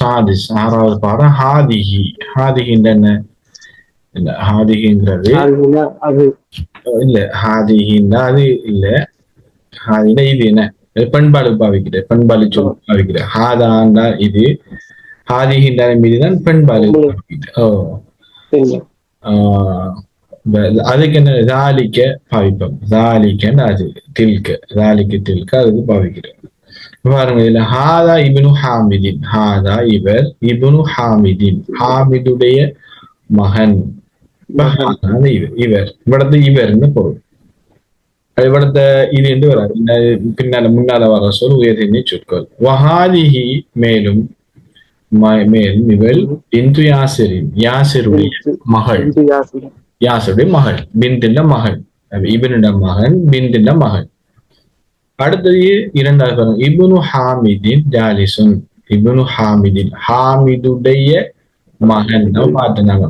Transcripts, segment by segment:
சாதிஸ் ஆறாவது பாடம் ஹாதிஹி. ஹாதிஹின்ற என்ன இல்ல, ஹாதிஹிங்கிறது இல்ல, ஹாதிஹின்னா அது இல்ல. ஹாதினா இது என்ன பண்பாடு பாவிக்கிற பண்பாடு சொல் பாவிக்கிற. ஹாதாண்டா இது, ஹாதிஹின்ற மீதுதான் பெண்பாடு பாவிக்கிற. அதுக்கு என்ன தாலிக்க பாவிப்போம். தாலிக்கன்னு அது தில்க, தாலிக்க தில்க அதுக்கு பாவிக்கிறோம். பாருங்க இதுல ஹாதா இப்னு ஹாமிதின், ஹாதா இவர், இப்னு ஹாமிதின் ஹாமிதுடைய மகன். இவர் இவிடத்து இவர்னு பொருள். இவிடத்த இது என்று வராது, பின்னால முன்னால வர சொல் உயர்தினை சொற்கள். வஹாதிஹி மேலும் மேலும் இவள் பிந்து யாசிரின், யாசிருடைய மகள், யாசுடைய மகள், பிந்தின் மகள், இவனிட மகன், பிந்தின் மகள். அடுத்தது இரண்டாவது இப்னு ஹாமிதின் ஜாலிசுன், இப்னு ஹாமிதின் ஹாமிதுடைய மகன் பார்த்துனாங்க.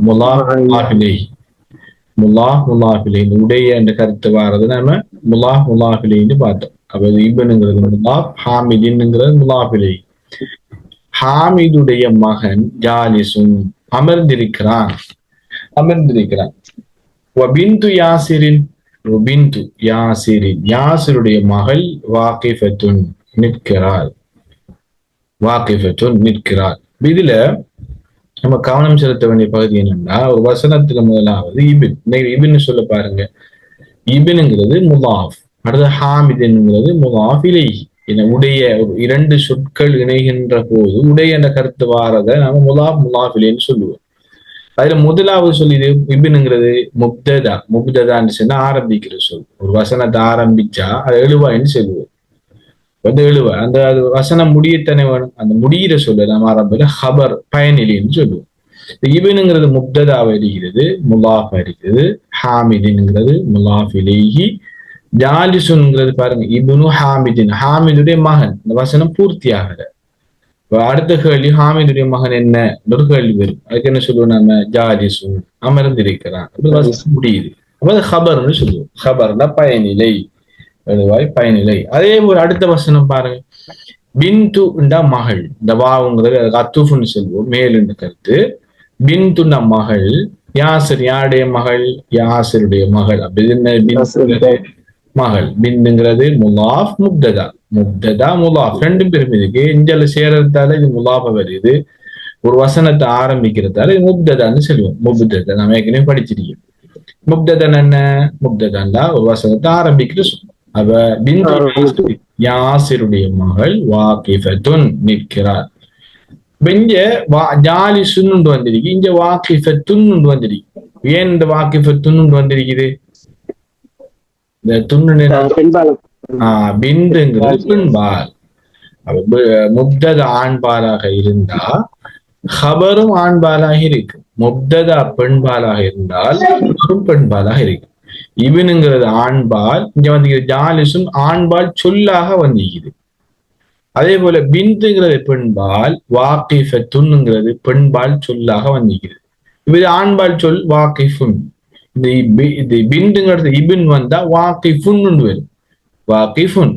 முலாஃபிலை உடைய என்ற கருத்து வாரது நம்ம முலாஃபிலைன்னு பார்த்தோம். அப்ப இப்னுங்கிறது முலாஃப், ஹாமிதின்ங்கிறது முலாஃபிலை. ஹாமிதுடைய மகன் ஜாலிசுன் அமர்ந்திருக்கிறான், அமர்ந்திருக்கிறான். வபிந்து யாசிரின், வபிந்து யாசிரின் யாசிருடைய மகள் வாகிஃபத்துன் நிற்கிறாள், வாகிஃபத்துன் நிற்கிறாள். இதுல நம்ம கவனம் செலுத்த வேண்டிய பகுதி என்னன்னா, ஒரு வசனத்துல முதலாவது இபின், இபின்னு சொல்ல பாருங்க. இபின்ங்கிறது முலாஃப், அடுத்து ஹாமிதுங்கிறது முலாஃப் இலைஹி. உடைய இரண்டு சொற்கள் இணைகின்ற போது உடைய என்ற கருத்து வாரதை நாம முலாஃப் முலாஃப் இலைன்னு சொல்லுவோம். அதுல முதலாவது சொல் இது இபின்ங்கிறது முப்ததா, முப்ததான்னு சொன்னா ஆரம்பிக்கிற சொல். ஒரு வசனத்தை ஆரம்பிச்சா அது எழுவான்னு சொல்லுவோம். வந்து எழுவ அந்த வசனம் முடியத்தானே வேணும், அந்த முடிகிற சொல்ல நம்ம ஆரம்பில ஹபர் பயனிலின்னு சொல்லுவோம். இபின்ங்கிறது முப்ததாவை இருக்கிறது, முலாஃப் இருக்கிறது. ஹாமிதின்ங்கிறது முலாஃப் இலைஹி. ஜாலிசுன்ங்கிறது பாருங்க இப்னு ஹாமிதின், ஹாமிதுடைய மகன். இந்த வசனம் பூர்த்தி ஆகல. அடுத்த கேள்வி ஹாமிதுடைய மகன் என்ன ஒரு கேள்வி வரும். அதுக்கு என்ன சொல்லுவோம் நம்ம, ஜாலிசுன் அமர்ந்திருக்கிறான். முடியுது, அப்ப அது ஹபர்னு சொல்லுவோம். ஹபர்னா பயனிலை, எழுவாய் பயனிலை. அதே போல அடுத்த வசனம் பாருங்க, பின்துண்டா மகள். இந்த வாவுங்கிறது அத்துஃப்னு சொல்லுவோம், மேலுன்னு கருத்து. பின்துண்டா மகள். யாசிர் யாருடைய மகள், யாசிருடைய மகள். அப்படி என்ன மகள். பின்னுங்கிறது முலாஃப், முப்ததா, முப்ததா முலாஃப் ரெண்டும் பேரும் இருக்கு. இஞ்சல சேர்றதால இது முலாஃப வருது, ஒரு வசனத்தை ஆரம்பிக்கிறதால இது முப்ததான்னு சொல்லுவோம். முப்ததா நம்ம ஏற்கனவே படிச்சிருக்கோம். முப்ததன் என்ன, முப்ததா ஒரு வசனத்தை ஆரம்பிக்கிற சொல்லுவோம். அவ பிந்து யாசிருடைய மகள் வாகிஃபத்துன் நிற்கிறார். இங்க ஜாலிசுன்னு வந்திருக்கு, இங்க வாகிஃபத்துன் வந்திருக்கு. ஏன் இந்த வாகிஃபத்துன் வந்திருக்குது? இந்த துண்ணு பிந்துங்கிறது பெண்பால். முப்ததா ஆண்பாலாக இருந்தா ஹபரும் ஆண்பாலாக இருக்கு. முப்ததா பெண்பாலாக இருந்தால் பெண்பாலாக இருக்கு. இவனுங்கிறது ஆண்பால், இங்க வந்து ஜாலிசும் ஆண்பால் சொல்லாக வந்திருக்குது. அதே போல பிந்துங்கிறது பெண்பால், வாகிஃபத்துன்ங்கிறது பெண்பால் சொல்லாக வந்திருக்குது. இது ஆண்பால் சொல் வாகிஃபுன். இந்த பிந்துங்கிறது இபின் வந்தா வாகிஃபுன் வரும், வாகிஃபுன்.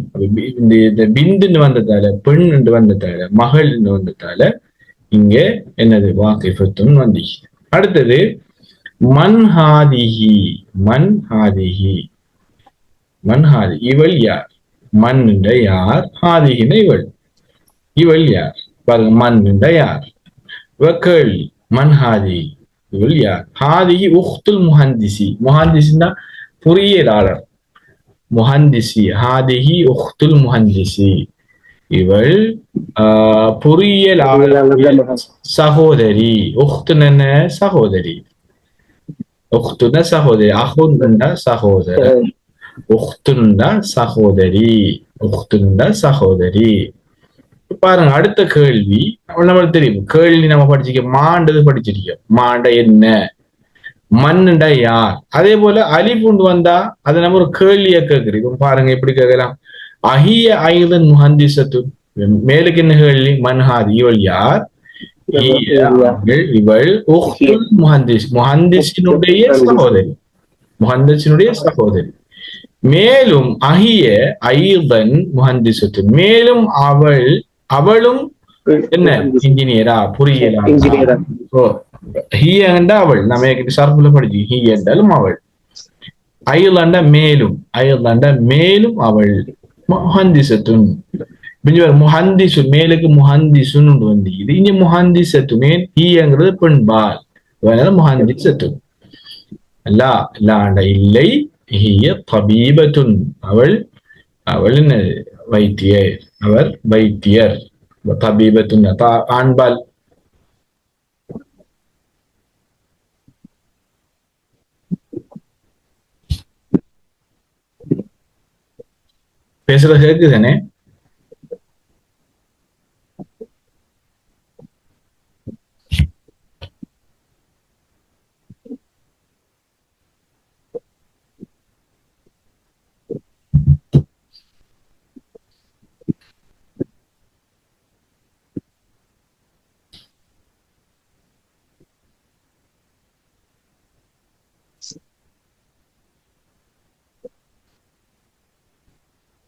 இந்த பிந்துன்னு வந்ததால, பெண் என்று வந்ததால, மகள் வந்ததால இங்க என்னது வாகிஃபத்துன் வந்திருக்கு. அடுத்தது மன்ஹாதிஹி, மன்ஹாதிஹி, மன்ஹாதி இவள் யார். மன் என்ற யார், ஹாதிஹின இவள், இவள் யார் பாருங்க. மன் என்ற யார், கேள்வி. மன்ஹாதி இவள் யார். ஹாதிஹி உக்துல் முஹந்திசி, முஹந்திசின்னா பொறியியலாளர், முஹந்திசி. ஹாதிஹி உக்துல் முஹந்திசி, இவள் பொறியியலாளர் சகோதரி. உக்துன சகோதரி, உக்துன சகோதரி, அஹுன்னா சகோதரர், உக்துன்னா சகோதரி, உக்துன்னா சகோதரி. பாருங்க அடுத்த கேள்வி நம்மளுக்கு தெரியும். கேள்வி நம்ம படிச்சிருக்க, மாண்டது படிச்சிருக்கோம். மாண்ட என்ன, மண்ணுண்டா யார். அதே போல அலிஃபுண்டு வந்தா அதை நம்ம ஒரு கேள்வியா கேட்கிறோம். பாருங்க எப்படி கேட்கலாம். அஹிய ஐதன் முஹந்திசத்து, மேலுக்கு என்ன கேள்வி, மன்ஹாதி இவள் யார், இவள் உக்துல் முஹந்திஸ், முஹந்திஸினுடைய சகோதரி, முஹந்திஸினுடைய சகோதரி. மேலும் அஹிய ஐதன் முஹந்திசத்து, மேலும் அவள், அவளும் என்ன இன்ஜினியரா பொறியியலா இன்ஜினியரா. ஓ ஹி என்றா அவள் நம்ம ஷார்ப்ல படிச்சு ஹி என்றாலும் அவள் அயர்லாண்ட மேலும் அயர்லாண்ட மேலும் அவள் முஹந்திசத்துன் முஹந்திசு மேலுக்கு முஹந்திசுன்னு வந்து இது இங்க முஹந்திசத்துமே ஹீங்கிறது பெண்பால் அதனால முஹந்திசத்து லா லாண்ட இல்லை ஹிய தபீபத்துன் அவள் அவள் என்ன வைத்தியர் அவர் வைத்தியர் தபீபத்துன் ஆண்பால் பேசுறது கேக்குதானே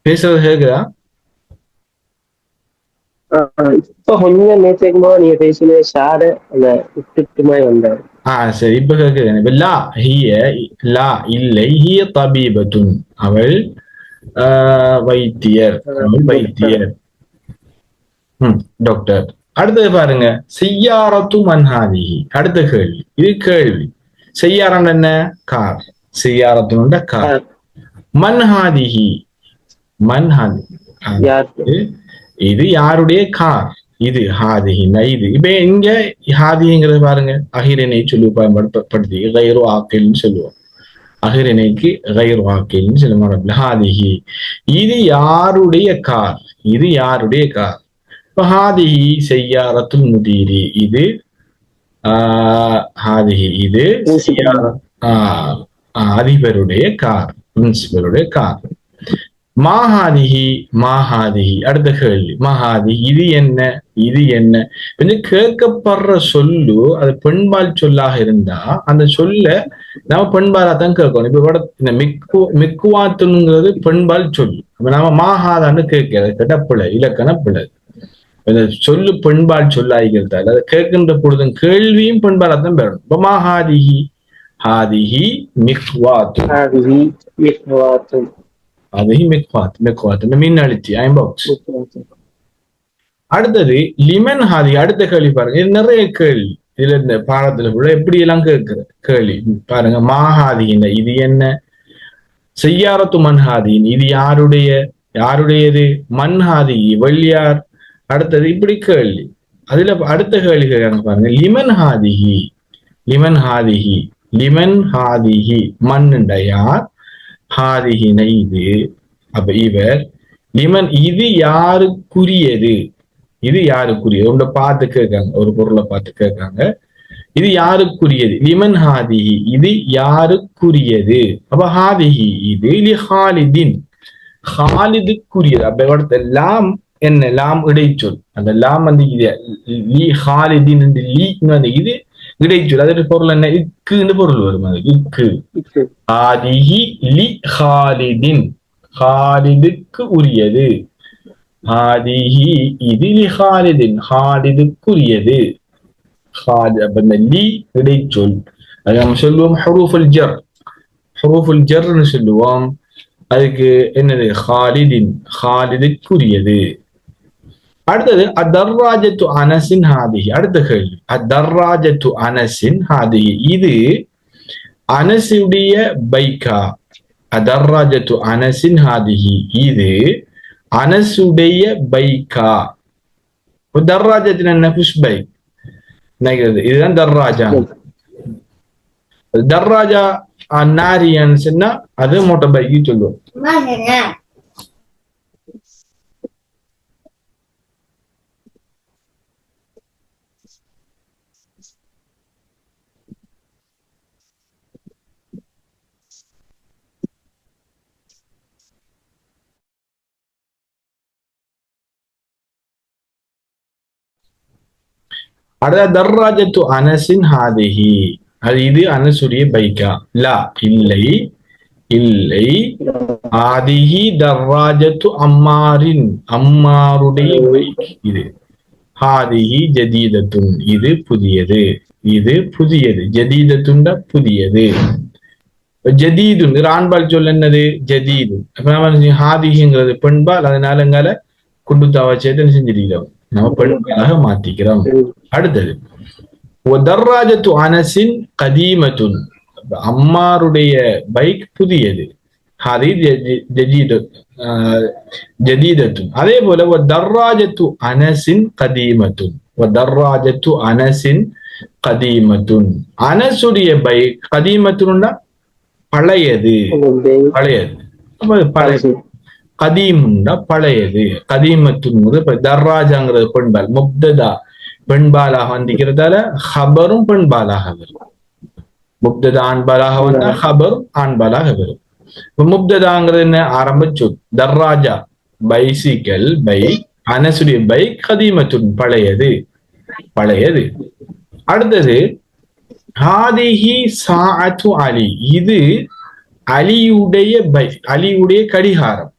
பேசுறது கேக்குதா இப்ப கொஞ்சம் நேற்றுக்குமா நீங்க பேசின ஷார அந்த விட்டுட்டுமாய் வந்தார். சரி இப்ப கேக்குது இப்ப லா ஹிய லா இல்லை ஹிய தபீபத்துன் அவள் வைத்தியர் அவள் வைத்தியர் டாக்டர் அடுத்தது பாருங்க செய்யாரத்து மன்ஹாதி அடுத்த கேள்வி இது கேள்வி செய்யாரம் என்ன கார் செய்யாரத்து கார் மன்ஹாதிஹி மன்ஹாதி இது யாருடைய கார் இது ஹாதிஹின்னா இது இப்ப இங்க ஹாதிங்கிறது பாருங்க அகிரனை சொல்லி பயன்படுத்தி கைரு ஆக்கில்னு சொல்லுவோம் அகிரனைக்கு கைரு ஆக்கில்னு சொல்லுவாங்க ஹாதிஹி இது யாருடைய கார் இது யாருடைய கார் இப்ப ஹாதிஹி செய்யாரத்துல் முதீரி இது ஹாதிஹி இது அதிபருடைய கார் பிரின்சிபலுடைய கார் மாஹாதிஹி மாஹாதிஹி அடுத்த கேள்வி மகாதி இது என்ன இது என்ன கொஞ்சம் கேட்கப்படுற சொல்லு அது பெண்பால் சொல்லாக இருந்தா அந்த சொல்ல நம்ம பெண்பாலா தான் கேட்கணும் இப்ப கூட இந்த மிக்குவாத்துங்கிறது பெண்பால் சொல்லு நாம மாஹாதான்னு கேட்கிறது கேட்டப்பிள்ளை இலக்கண பிள்ளை இந்த சொல்லு பெண்பால் சொல்லாகிறதால அதை கேட்கின்ற பொழுதும் கேள்வியும் பெண்பாலா தான் பெறணும் இப்ப மாஹாதிஹி ஹாதிஹி மிக்வாத்து அதையும் மெக்வாத் மீன் அழிச்சி ஐம்பாக்ஸ் அடுத்தது லிமன் ஹாதி அடுத்த கேள்வி பாருங்க இது நிறைய கேள்வி இதுல இந்த பாடத்துல கூட எப்படி எல்லாம் கேட்கிற கேள்வி பாருங்க மாஹாதியின் இது என்ன செய்யாரத்து மன்ஹாதியின் இது யாருடையது மன்ஹாதி வெள்ளியார் அடுத்தது இப்படி கேள்வி அதுல அடுத்த கேள்வி கேட்காங்க பாருங்க லிமன் ஹாதிஹி மண்ணுண்டையார் ஹாதிஹின இது அப்ப இவர் லிமன் இது யாருக்குரியது உங்களை பார்த்து கேட்காங்க ஒரு பொருளை பார்த்து கேட்காங்க இது யாருக்குரியது லிமன் ஹாதிஹி இது யாருக்குரியது அப்ப ஹாதிஹி இது லி ஹாலிதின் ஹாலிதுக்குரியது அப்ப இவடத்த லாம் என்ன லாம் இடைச்சொல் அந்த லாம் வந்து இது லி ஹாலிதின் லீ வந்து இது இடைச்சொல் அதோட பொருள் என்ன இக்குன்னு பொருள் வரும் அது இக்கு ஆதிஹி லி ஹாலிதின் ஹாலிதுக்கு உரியது ஆதிஹி இது லி ஹாலிதின் ஹாலிதுக்குரியது லி இடைச்சொல் அது நம்ம சொல்லுவோம் ஹுரூஃபுல் ஜர்ன்னு சொல்லுவோம் அதுக்கு என்னது ஹாலிதின் ஹாலிதுக்குரியது அடுத்தது அத்தர்ராஜத்து அனசின் ஹாதிஹி அடுத்த கேள்வி அத்தர்ராஜத்து அனசின் ஹாதிஹி இது அனசுடைய பைக்கா அதர்ராஜத்து அனசின் ஹாதிஹி இது அனசுடைய பைக்கா தர்ராஜத்தின் என்ன புஷ் பைக் நினைக்கிறது இதுதான் தர்ராஜா தர்ராஜா நாரியான்னு சொன்னா அது மோட்டார் பைக்கு சொல்லுவோம் அடுத்த தர்ராஜத்து அனசின் ஹாதிஹி அது இது அனசுடைய பைக்கா லா இல்லை ஆதிஹி தர்ராஜத்து அம்மாருடைய பைக் இது ஹாதிஹி ஜதீதத்துன், இது புதியது, இது புதியது. ஜதீதத்துண்டா புதியது. ஜதீதுன் ஆண்பால் சொல் என்னது? ஜதீது. ஹாதிஹிங்கிறது பெண்பால், அதனால எங்கால குண்டுத்தாவா சேர்த்து செஞ்சிருக்கிறோம், நம்ம பெண்பாலாக மாத்திக்கிறோம். அடுத்தது தர்ராஜத்து அனசின் கதீமத்துன், அம்மாருடைய பைக் புதியது. ஹாதி ஜதீதத்துன். அதே போல தர்ராஜத்து அனசின் கதீமத்துன், தர்ராஜத்து அனசின் கதீமத்துன், அனசுடைய பைக் கதீமத்துன்னா பழையது, பழையது. பழையது கதீம்னா பழையது. கதீமத்துங்கிறது தர்ராஜாங்கிறது பெண்பால், முப்ததா பெண்பாலாக வந்திக்கிறதால ஹபரும் பெண்பாலாக வரும். முப்ததா ஆண்பாலாக வந்தா ஹபரும் ஆண்பாலாக வரும். முப்ததாங்கிறது என்ன? ஆரம்ப சொல். தர்ராஜா பைசிக்கல், பைக். அனசுடைய பைக் கதீமத்துன் பழையது, பழையது. அடுத்தது ஹாதிஹி சாஅத்து அலி, இது அலியுடைய பைக், அலியுடைய கடிகாரம்.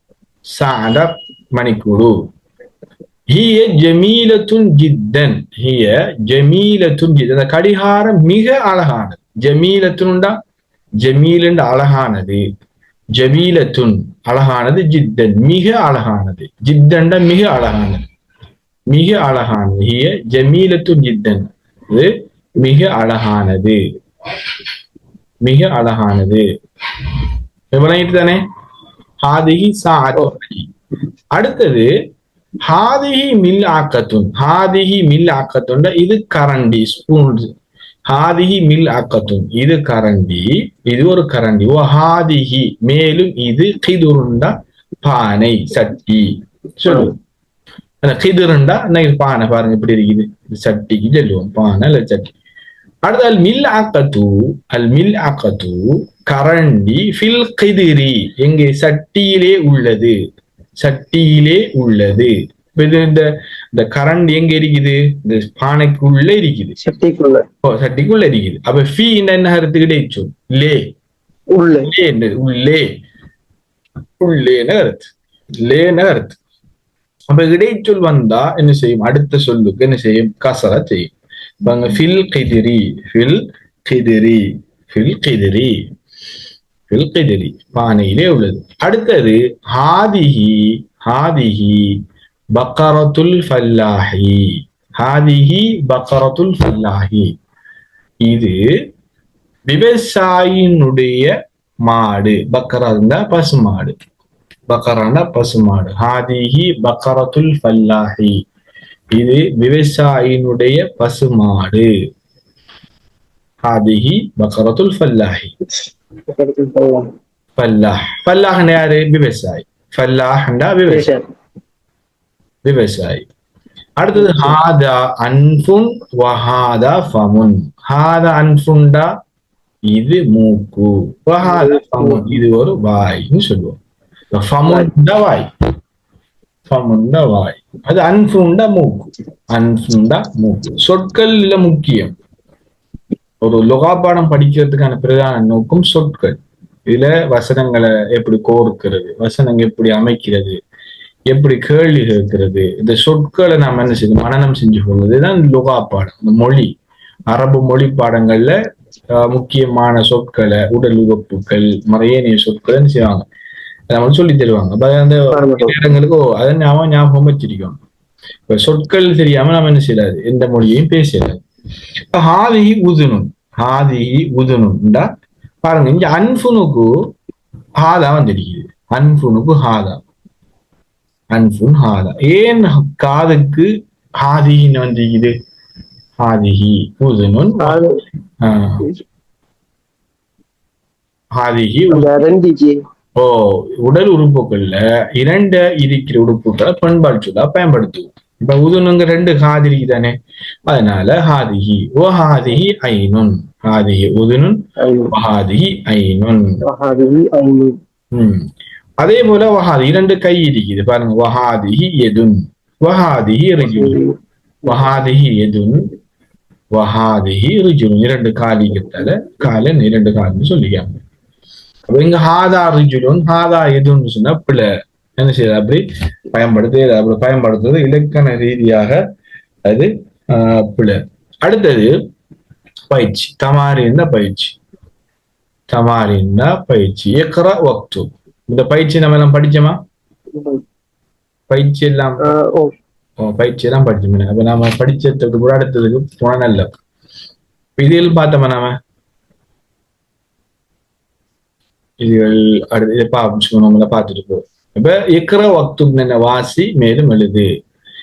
சாஅத மணிக்கூடு. ஹிய ஜமீலத்துன் ஜித்தன், ஹிய ஜமீலத்துன் ஜித்தன், அந்த கடிகாரம் மிக அழகானது. ஜமீலத்துன்டா ஜமீலன் அழகானது, ஜமீலத்துன் அழகானது, ஜித்தன் மிக அழகானது, ஜித்தன்டா மிக அழகானது, மிக அழகானது. ஹிய ஜமீலத்துன் ஜித்தன், இது மிக அழகானது, மிக அழகானது. விளங்கிட்டு தானே? ஹாதிஹி சாஅத்து அலி. அடுத்தது ஹாதிஹி மில் ஆக்கத்துன், ஹாதிஹி மில் ஆக்கத்துன், இது கரண்டி, ஸ்பூன். ஹாதிஹி மில் ஆக்கத்துன், இது கரண்டி, இது ஒரு கரண்டி. ஓ ஹாதிஹி, மேலும் இது கிதுருண்டா பானை, சட்டி. சொல்லு கிதுருண்டா பானை, பாருங்க இப்படி இருக்குது, சட்டிக்கு சொல்லுவோம் பானை இல்ல சட்டி. அடுத்து அல் மில் ஆக்கத்து, அல் மில் ஆக்கத்து கரண்டி, ஃபில் கிதிரி, எங்கே? சட்டியிலே உள்ளது, சட்டியிலே உள்ளது. இந்த கரண்டி எங்க இருக்குது? இந்த பானைக்குள்ள இருக்குது, சட்டிக்குள்ள. ஓ சட்டிக்குள்ள இருக்குது. அப்ப ஃபீ என்ன கருத்து கிடைச்சு? லே, உள்ளே, உள்ளே, உள்ளேன்னு கருத்து, லேன்னு கருத்து. அப்ப இடைச்சொல் வந்தா என்ன செய்யும்? அடுத்த சொல்லுக்கு என்ன செய்யும்? கசரா செய்யும். ஃபில் கிதிரி, ஃபில் கிதிரி, ஃபில் கிதிரி, ஃபில் கிதிரி, பானையிலே உள்ளது. அடுத்தது ஹாதிஹி, ஹாதிஹி பக்கரத்துல் ஃபல்லாஹி, ஹாதிஹி பக்கரத்துல் ஃபல்லாஹி, இது விவசாயினுடைய மாடு. பக்கரா பசுமாடு, பக்கராண்டா பசுமாடு. ஹாதிஹி பக்கரத்துல் ஃபல்லாஹி, இது விவசாயினுடைய பசுமாடு. ஹாதிஹி பக்கரத்துல் ஃபல்லாஹி. ஃபல்லாஹ், ஃபல்லாஹ் யாரு? விவசாயி. ஃபல்லாஹ்ண்டா விவசாயி, விவசாயி. அடுத்தது ஹாதா அன்ஃபுன் வஹாதா ஃபமுன், ஹாதா அன்ஃபுண்டா இது மூக்கு, வஹாதா ஃபமுன் இது ஒரு வாய்ன்னு சொல்லுவோம். ஃபமுண்டா வாய், ஃபமுண்டா வாய். அது அன்ஃபுண்டா மூக்கு, அன்ஃபுண்டா மூக்கு. சொற்கள் இல்ல முக்கியம். ஒரு லுகா பாடம் படிக்கிறதுக்கான பிரதான நோக்கம் சொற்கள். இதுல வசனங்களை எப்படி கோர்க்கிறது, வசனங்கள் எப்படி அமைக்கிறது, எப்படி கேள்வி கேட்கிறது, இந்த சொற்களை நாம் என்ன செய்யணும்? மனனம் செஞ்சு கொள்வது. இதுதான் லுகா பாடம். இந்த மொழி, அரபு மொழி பாடங்கள்ல முக்கியமான சொற்களை, உடல் உறுப்புகள், மறையேனைய சொற்களை என்ன செய்வாங்க? நம்ம சொல்லி தருவாங்க. அப்ப அந்த இடங்களுக்கு அதை ஞாபகம் வச்சிருக்கோம். இப்ப சொற்கள் தெரியாம நம்ம என்ன செய்யறாது? எந்த மொழியையும் பேசலாது. ஹாதிஹி உதுனுன், ஹாதிஹி உதுனுன்டா பாருங்க, இங்க அன்ஃபுனுக்கு ஹாதா வந்துருக்குது. அன்ஃபுனுக்கு ஹாதா, அன்ஃபுன் ஹாதா. ஏன் காதுக்கு ஹாதிஹின்னு வந்துருக்குது? ஹாதிஹி உதுனுன், ஹாதிஹி. ஓ உடல் உறுப்புகள்ல இரண்டு இருக்கிற உறுப்புகளை பண்பாடு சொல்லா பயன்படுத்துவோம். இப்ப உதுனுங்க ரெண்டு ஹாதிரி தானே, அதனால ஹாதிஹி ஓ ஹாதிஹி ஐனுன், ஹாதிஹி உதுனுன் வஹாதிஹி ஐனுன். அதே போல வஹாதி இரண்டு கை இருக்குது பாருங்க. வஹாதிஹி யதுன், வஹாதிஹி ரிஜுலுன், வஹாதிஹி யதுன், வஹாதிஹி ரிஜுலுன். இரண்டு காலிகத்தால காலன் இரண்டு கால்னு சொல்லிக்காங்க. இங்க ஹாதா ரிஜுலுன், ஹாதா யதுன்னு சொன்னா பிள்ளை என்ன செய்யுது? அப்படி பயன்படுத்துறது இலக்கண ரீதியாக அது பிள்ளை. அடுத்தது பயிற்சி. தமாரின் பயிற்சி. தமாரின் பயிற்சி. இக்ரா வக்து. இந்த பயிற்சி நம்ம எல்லாம் படிச்சோமா? பயிற்சி எல்லாம் பயிற்சி எல்லாம் படிச்சோம். அப்ப நாம படிச்சதுக்கு கூட அடுத்ததுக்கு போன நல்ல இதில் பார்த்தோமா நாம இதுகள் அடுத்து இதை பார்த்துட்டு போ. இப்ப இக்ரா வக்து வாசி மேலும் எழுது.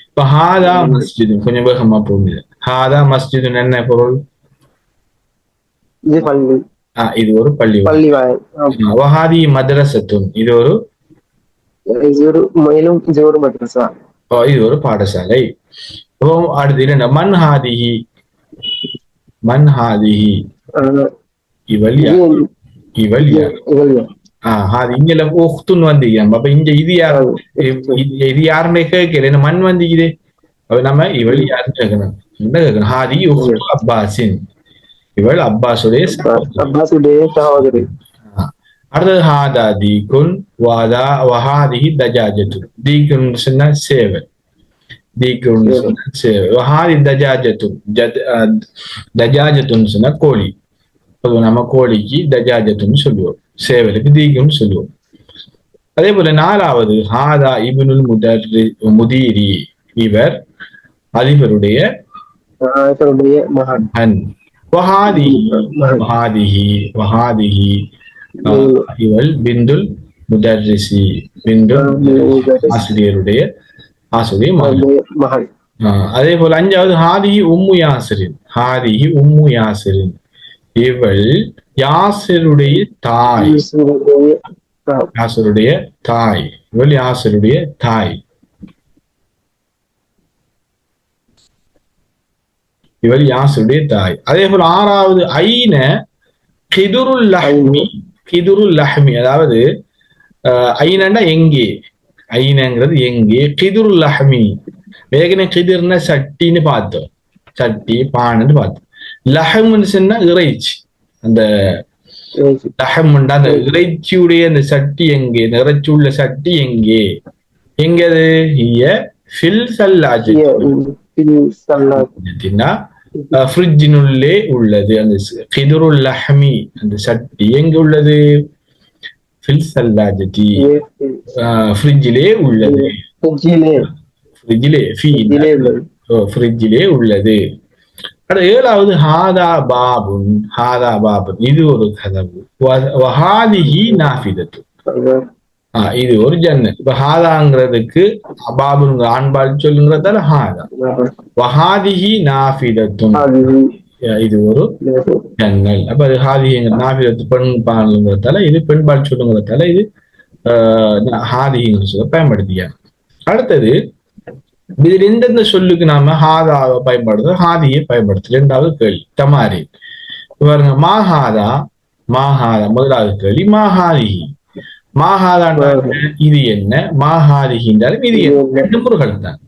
இப்ப ஹாதா மஸ்ஜித் கொஞ்சம் வேகமா போகுது. ஹாதா மஸ்ஜித் என்ன பொருள்? இது ஒரு பள்ளி. வஹாதி மதரசத்துன் இது ஒரு மதரசா. இது ஒரு பாடசாலை. அடுத்து என்ன? மன்ஹாதிஹி. மன்ஹாதிஹி இவள் யார்? இவள் யார்? இங்க உக்துன்னு வந்தீங்க. அப்ப இங்க இது யாரு? இது யாருன்னு கேட்கல. மண் வந்தீங்க. அப்ப நம்ம இவள் யாருன்னு கேட்கணும். என்ன கேட்கணும்? ஹாதி உக்து அப்பாஸின். இவள் அப்பாஸுடைய சகோதரி. அடுத்தது ஹாதா தீகுன் வஹாதிஹி தஜாஜத்து. தீகுன் சொன்னா சேவை. தீகுன் சொன்னா சேவை. வஹாதி தஜாஜத்து. தஜாஜத்துன்னு சொன்னா கோழி. நம்ம கோழிக்கு தஜாஜத்துன்னு சொல்லுவோம். சேவலுக்கு தீகுன்னு சொல்லுவோம். அதே போல நாலாவது ஹாதா இப்னுல் முதீரி. இவர் அதிபருடைய மகன். இவள் பிந்துல் முதர்ரிசி. பிந்துல் ஆசிரியருடைய மகன். அதே போல அஞ்சாவது ஹாதிஹி உம்மு யாசிரின். ஹாதிஹி உம்மு யாசிரின். இவள் யாசிருடைய தாய். யாசிருடைய தாய். இவள் யாசிருடைய தாய். இவள் யாசிருடைய தாய். அதே போல ஆறாவது ஐன கிதுருல் லஹ்மி. கிதுருல் லஹ்மி அதாவது ஐனண்டா எங்கே. ஐனங்கிறது எங்கே. கிதுருல் லஹ்மி வேகன கிதிர்னா சட்டின்னு பார்த்தோம். சட்டி பானைன்னு பார்த்தோம். லஹம்னு சொன்னா இறைச்சி. அந்த லஹம்ண்டா அந்த இறைச்சியுடைய அந்த சட்டி எங்கே? இறைச்சி உள்ள சட்டி எங்கே? எங்கது? ஃபில் சல்லாஜத்தினா ஃப்ரிட்ஜினுள்ளே உள்ளது. அந்த கிதுருல் லஹ்மி அந்த சட்டி எங்க உள்ளது? ஃபில் சல்லாஜத்தி ஃப்ரிட்ஜிலே உள்ளது. ஃப்ரிட்ஜிலே உள்ளது. ஏழாவது ஹாதா பாபுன். ஹாதா பாபுன் இது ஒரு கதவு. வஹாதிஹி நாஃபிதத்து. இது ஒரு ஜன்னல். இப்ப ஹாதாங்கிறதுக்கு பாபுங்க ஆண்பால் சொல்லுங்கிறதால ஹாதா. வஹாதிஹி நாஃபிதத்துன் இது ஒரு ஜன்னல். அப்ப அது ஹாதிஹிங்க நாஃபிதத்து பெண் பாலுங்கிறதால இது பெண்பால் சொல்லுங்கிறதால இது ஹாதிஹிங்கிற சொல்ல பயன்படுத்தியா. அடுத்தது இதுல எந்தெந்த சொல்லுக்கு நாம ஹாதாவை பயன்படுத்துறோம், ஹாதியை பயன்படுத்துறோம். இரண்டாவது கேள்வி தமாரி பாருங்க. மாஹாதா. மாஹாதா முதலாவது கேள்வி. மாஹாதிஹி. மாஹாதா இது என்ன? மாஹாதிஹின்றாலும் இது என்ன? ரெண்டு முருகல் தான்.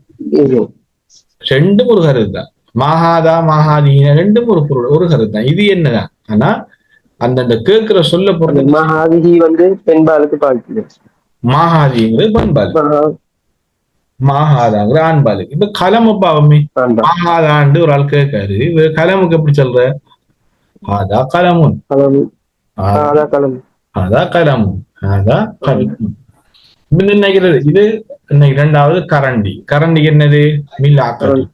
ரெண்டு முருகரு தான். மாஹாதா மாஹாதிஹின ரெண்டும் ஒரு பொருள் ஒரு கருத்து தான். இது என்னதான்? ஆனா அந்தந்த கேட்கிற சொல்ல பொறுத்த மாஹாதிஹி பெண்பாலுக்கு பாதிக்குது. மாஹாதிங்கிறது பெண்பால். மாஹாதாங்கிற ஆண்பாலுக்கு. இப்ப கலம பாவமே மாஹாதாண்டு ஒரு ஆள் கேட்காரு. கலமுக்கு எப்படி சொல்ற? ஆதா கலமுன். ஆதா கலமுன். ஆதா கலமுன். நினைக்கிறது இது இன்னைக்கு இரண்டாவது கரண்டி. கரண்டிக்கு என்னது? மில்லாக்கத்துன்.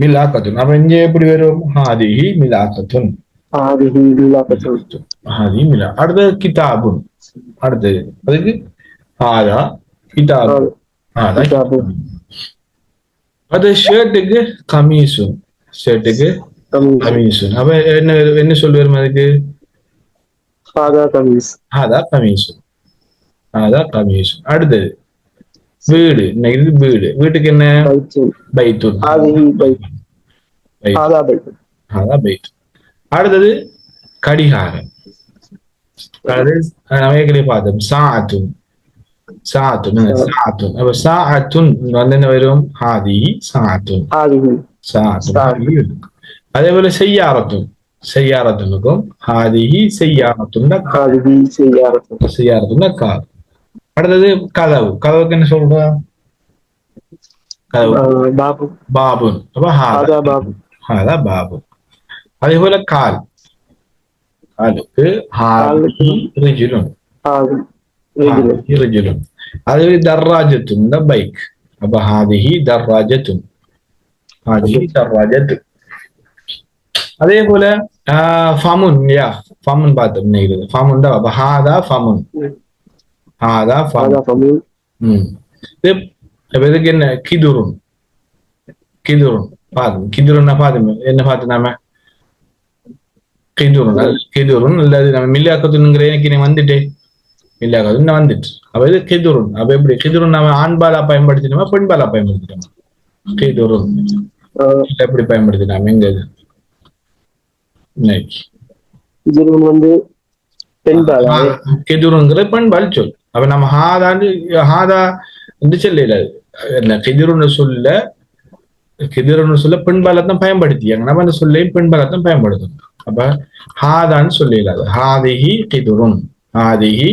மில்லாக்கத்துன். அப்ப இங்க எப்படி வரும்? ஹாதிஹி மில்லாக்கத்துன். ஹாதி மில்லா. அடுத்தது கிதாபுன். அடுத்தது அதுக்கு ஆதா கிதாபு. அது ஷர்ட்டுக்கு கமீசுன். ஷர்ட்டுக்கு கமீசுன். அப்ப என்ன சொல்லுவாரு அதுக்கு? ஹாதா கமீசுன். ஹாதா கமீசுன். அடுத்தது வீடு. இது வீடு. வீட்டுக்கு என்ன? பைத்துன். ஹாதா பைத்துன். அடுத்தது கடிகாரம். அடுத்தது பார்த்தோம் சாத்துன். சாத்துன். சாத்துன். அப்ப சாத்துன் வந்து என்ன வரும்? ஹாதிஹி சாத்துன். சாத்துன். அதே போல செய்யாரத்துன். செய்யாரத்துனுக்கும் ஹாதிஹி செய்யாரத்துன். செய்யாரத்துன் கார். அடுத்தது கதவு. கதவுக்கு என்ன சொல்றோம்? பாபு பாபுன். அப்ப ஹாதா பாபு ஹாதா பாபுன். அதே போல கால், காலுக்கு காலுக்கு ஹாதிஹி ரிஜுலுன். ஹாது ரெஜிலு ஹாதிஹி ரிஜுலுன். அது தர்ராஜத்துன் பைக். அப்ப ஹாதிஹி தர்ராஜத்துன். ஹாதிஹி தர்ராஜத்து. அதே போல ஃபமுன், ஃபமுன் பார்த்தோம் நினைக்கிறது. ஃபமுன் தான். அப்ப ஹாதா ஃபமுன். ஹாதா ஃபமுன். ஹாதா ஃபமு இதுக்கு என்ன கிதுருன். கிதுருன் பாதும். கிதுருன்னா பாதும் என்ன பார்த்து நாம கிதுருன் கிதுருன் அல்லது நம்ம மில்லாக்கத்துங்கிற எனக்கு நீ வந்துட்டே மில்லாக்கத்து வந்துட்டு. அப்ப இது கிதுருன். அப்ப எப்படி கிதுருன் நாம ஆண்பாலா பயன்படுத்தினோமா பெண்பாலா பயன்படுத்தினோமா? கிதுருன் எப்படி பயன்படுத்தினாம எங்க இது இன்னைக்கு கிதுருன் வந்து பெண்பாலா கிதுருங்கிற பெண்பால் சொல். அப்ப நம்ம ஹாதா என்று சொல்லல. கிதுருன்னு சொல்ல பெண்பாலத்தான் பயன்படுத்தியாங்க. நம்ம அந்த சொல்லையும் பெண்பாலத்தான் பயன்படுத்தணும். அப்ப ஹாதான்னு சொல்லலாது. ஹாதிஹி கிதுருன். ஹாதிஹி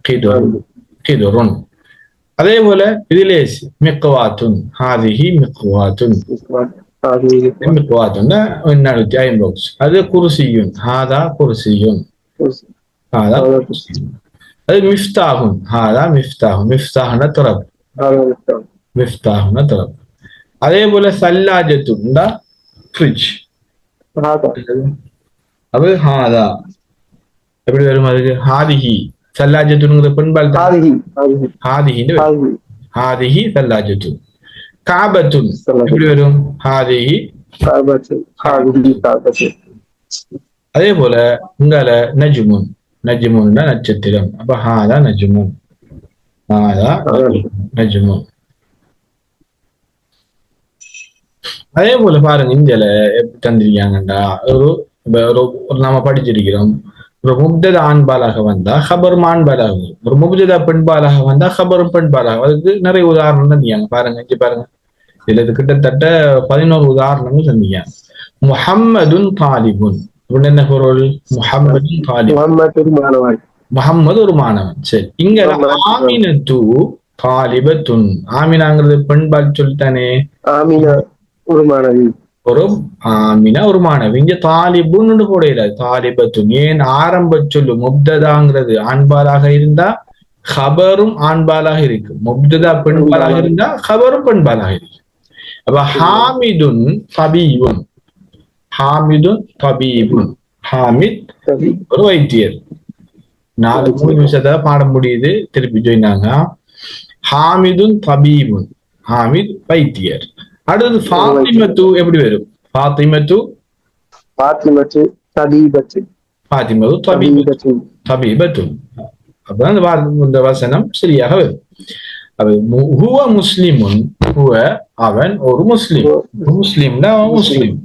கிதுருன். கிதுருன். அதே போல இதிலே மிக்வாத்துன். ஹாதிஹி மிக்வாத்துன். மிக்வாத்துன்னா 450 பாக்ஸ். அது குர்சியுன். ஹாதா குர்சியுன். ஹாதா குர்சியுன். அது மிஃப்தாஹுன். ஹாதா மிஃப்தாஹுன். மிஃப்தாஹுன்னா திறப்பு. மிஃப்தாஹுன்னா திறப்பு. அதே போல சல்லாஜத்துண்டா ஃப்ரிட்ஜ். அது ஹாதா எப்படி வரும்? அதுக்கு ஹாதிஹி சல்லாஜத்துங்கிற பெண்பால் ஹாதிஹி ஹாதிஹி சல்லாஜத்து. காபத்துன் எப்படி வரும்? ஹாதிஹி. அதே போல உங்கால நஜ்முன். நஜ்முன்னா நட்சத்திரம். அப்ப ஹாதா நஜ்முன். ஹாதா நஜ்முன். அதே போல பாருங்க இந்தியால எப்படி தந்திருக்காங்கண்டா ஒரு நாம படிச்சிருக்கிறோம். ஒரு முப்ததா ஆண்பாலாக வந்தா ஹபரும் ஆண்பாலாக, ஒரு முப்ததா பெண்பாலாக வந்தா ஹபரும் பெண்பாலாக. அதுக்கு நிறைய உதாரணம் தந்தியாங்க. பாருங்க இங்க பாருங்க, இதுல இது கிட்டத்தட்ட 11 உதாரணங்கள் தந்தீங்க. முஹம்மதுன் தாலிபுன். என்ன பொருள்? முஹம்மதுன் தாலிபுன். முஹம்மது ஒரு மாணவன். சரி, இங்க ஆமினத்து தாலிபத்துன். ஆமினாங்கிறது பெண்பால் சொல்லித்தானே. ஆமினா ஒரு மாணவி. ஒரு ஆமினா ஒரு மாணவி. இங்க தாலிபுன்னு போடையில தாலிபத்துன். ஏன் ஆரம்ப சொல்லு முப்ததாங்கிறது ஆண்பாலாக இருந்தா ஹபரும் ஆண்பாலாக இருக்கு. முப்ததா பெண்பாலாக இருந்தா ஹபரும் பெண்பாலாக இருக்கு. அப்ப ஹாமிதுன் தபீபுன். ஹாமிதுன் தபீபுன். ஹாமித் ஒரு வைத்தியர். 3 நிமிஷத்தை பாடம் முடியுது. திருப்பி சொன்னாங்க ஹாமிதுன் தபீபுன். ஹாமித் வைத்தியர். அடுத்தது ஃபாத்திமத்து எப்படி வரும்? ஃபாத்திமத்து தபீபத்து. தபீபத்து. அப்பதான் இந்த வசனம் சரியாக வரும். ஹுவ முஸ்லிமுன். ஹுவ அவன் ஒரு முஸ்லிம். முஸ்லிம்னா முஸ்லிம்.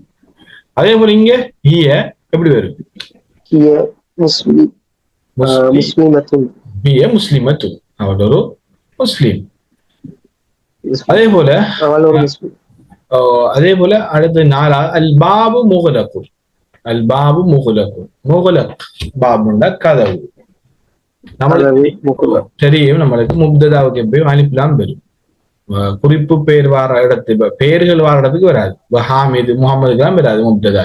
அதே போல இங்க ஹிய எப்படி வரும்? ஹிய முஸ்லிமத்து. அவள் ஒரு முஸ்லிம். அதே போல அடுத்த 4 அல் பாபு முகலக்கு. அல் பாபு முகலக்கு. முகலக் பாபுண்டா கதவு. நம்மளுக்கு தெரியும், நம்மளுக்கு முப்ததாவுக்கு எப்பயும் அலிஃப்லாம் வரும். குறிப்பு பெயர் வார இடத்து பெயர்கள் வார இடத்துக்கு வராது. ஹாமிது முகமதுக்கெல்லாம் வராது முப்ததா.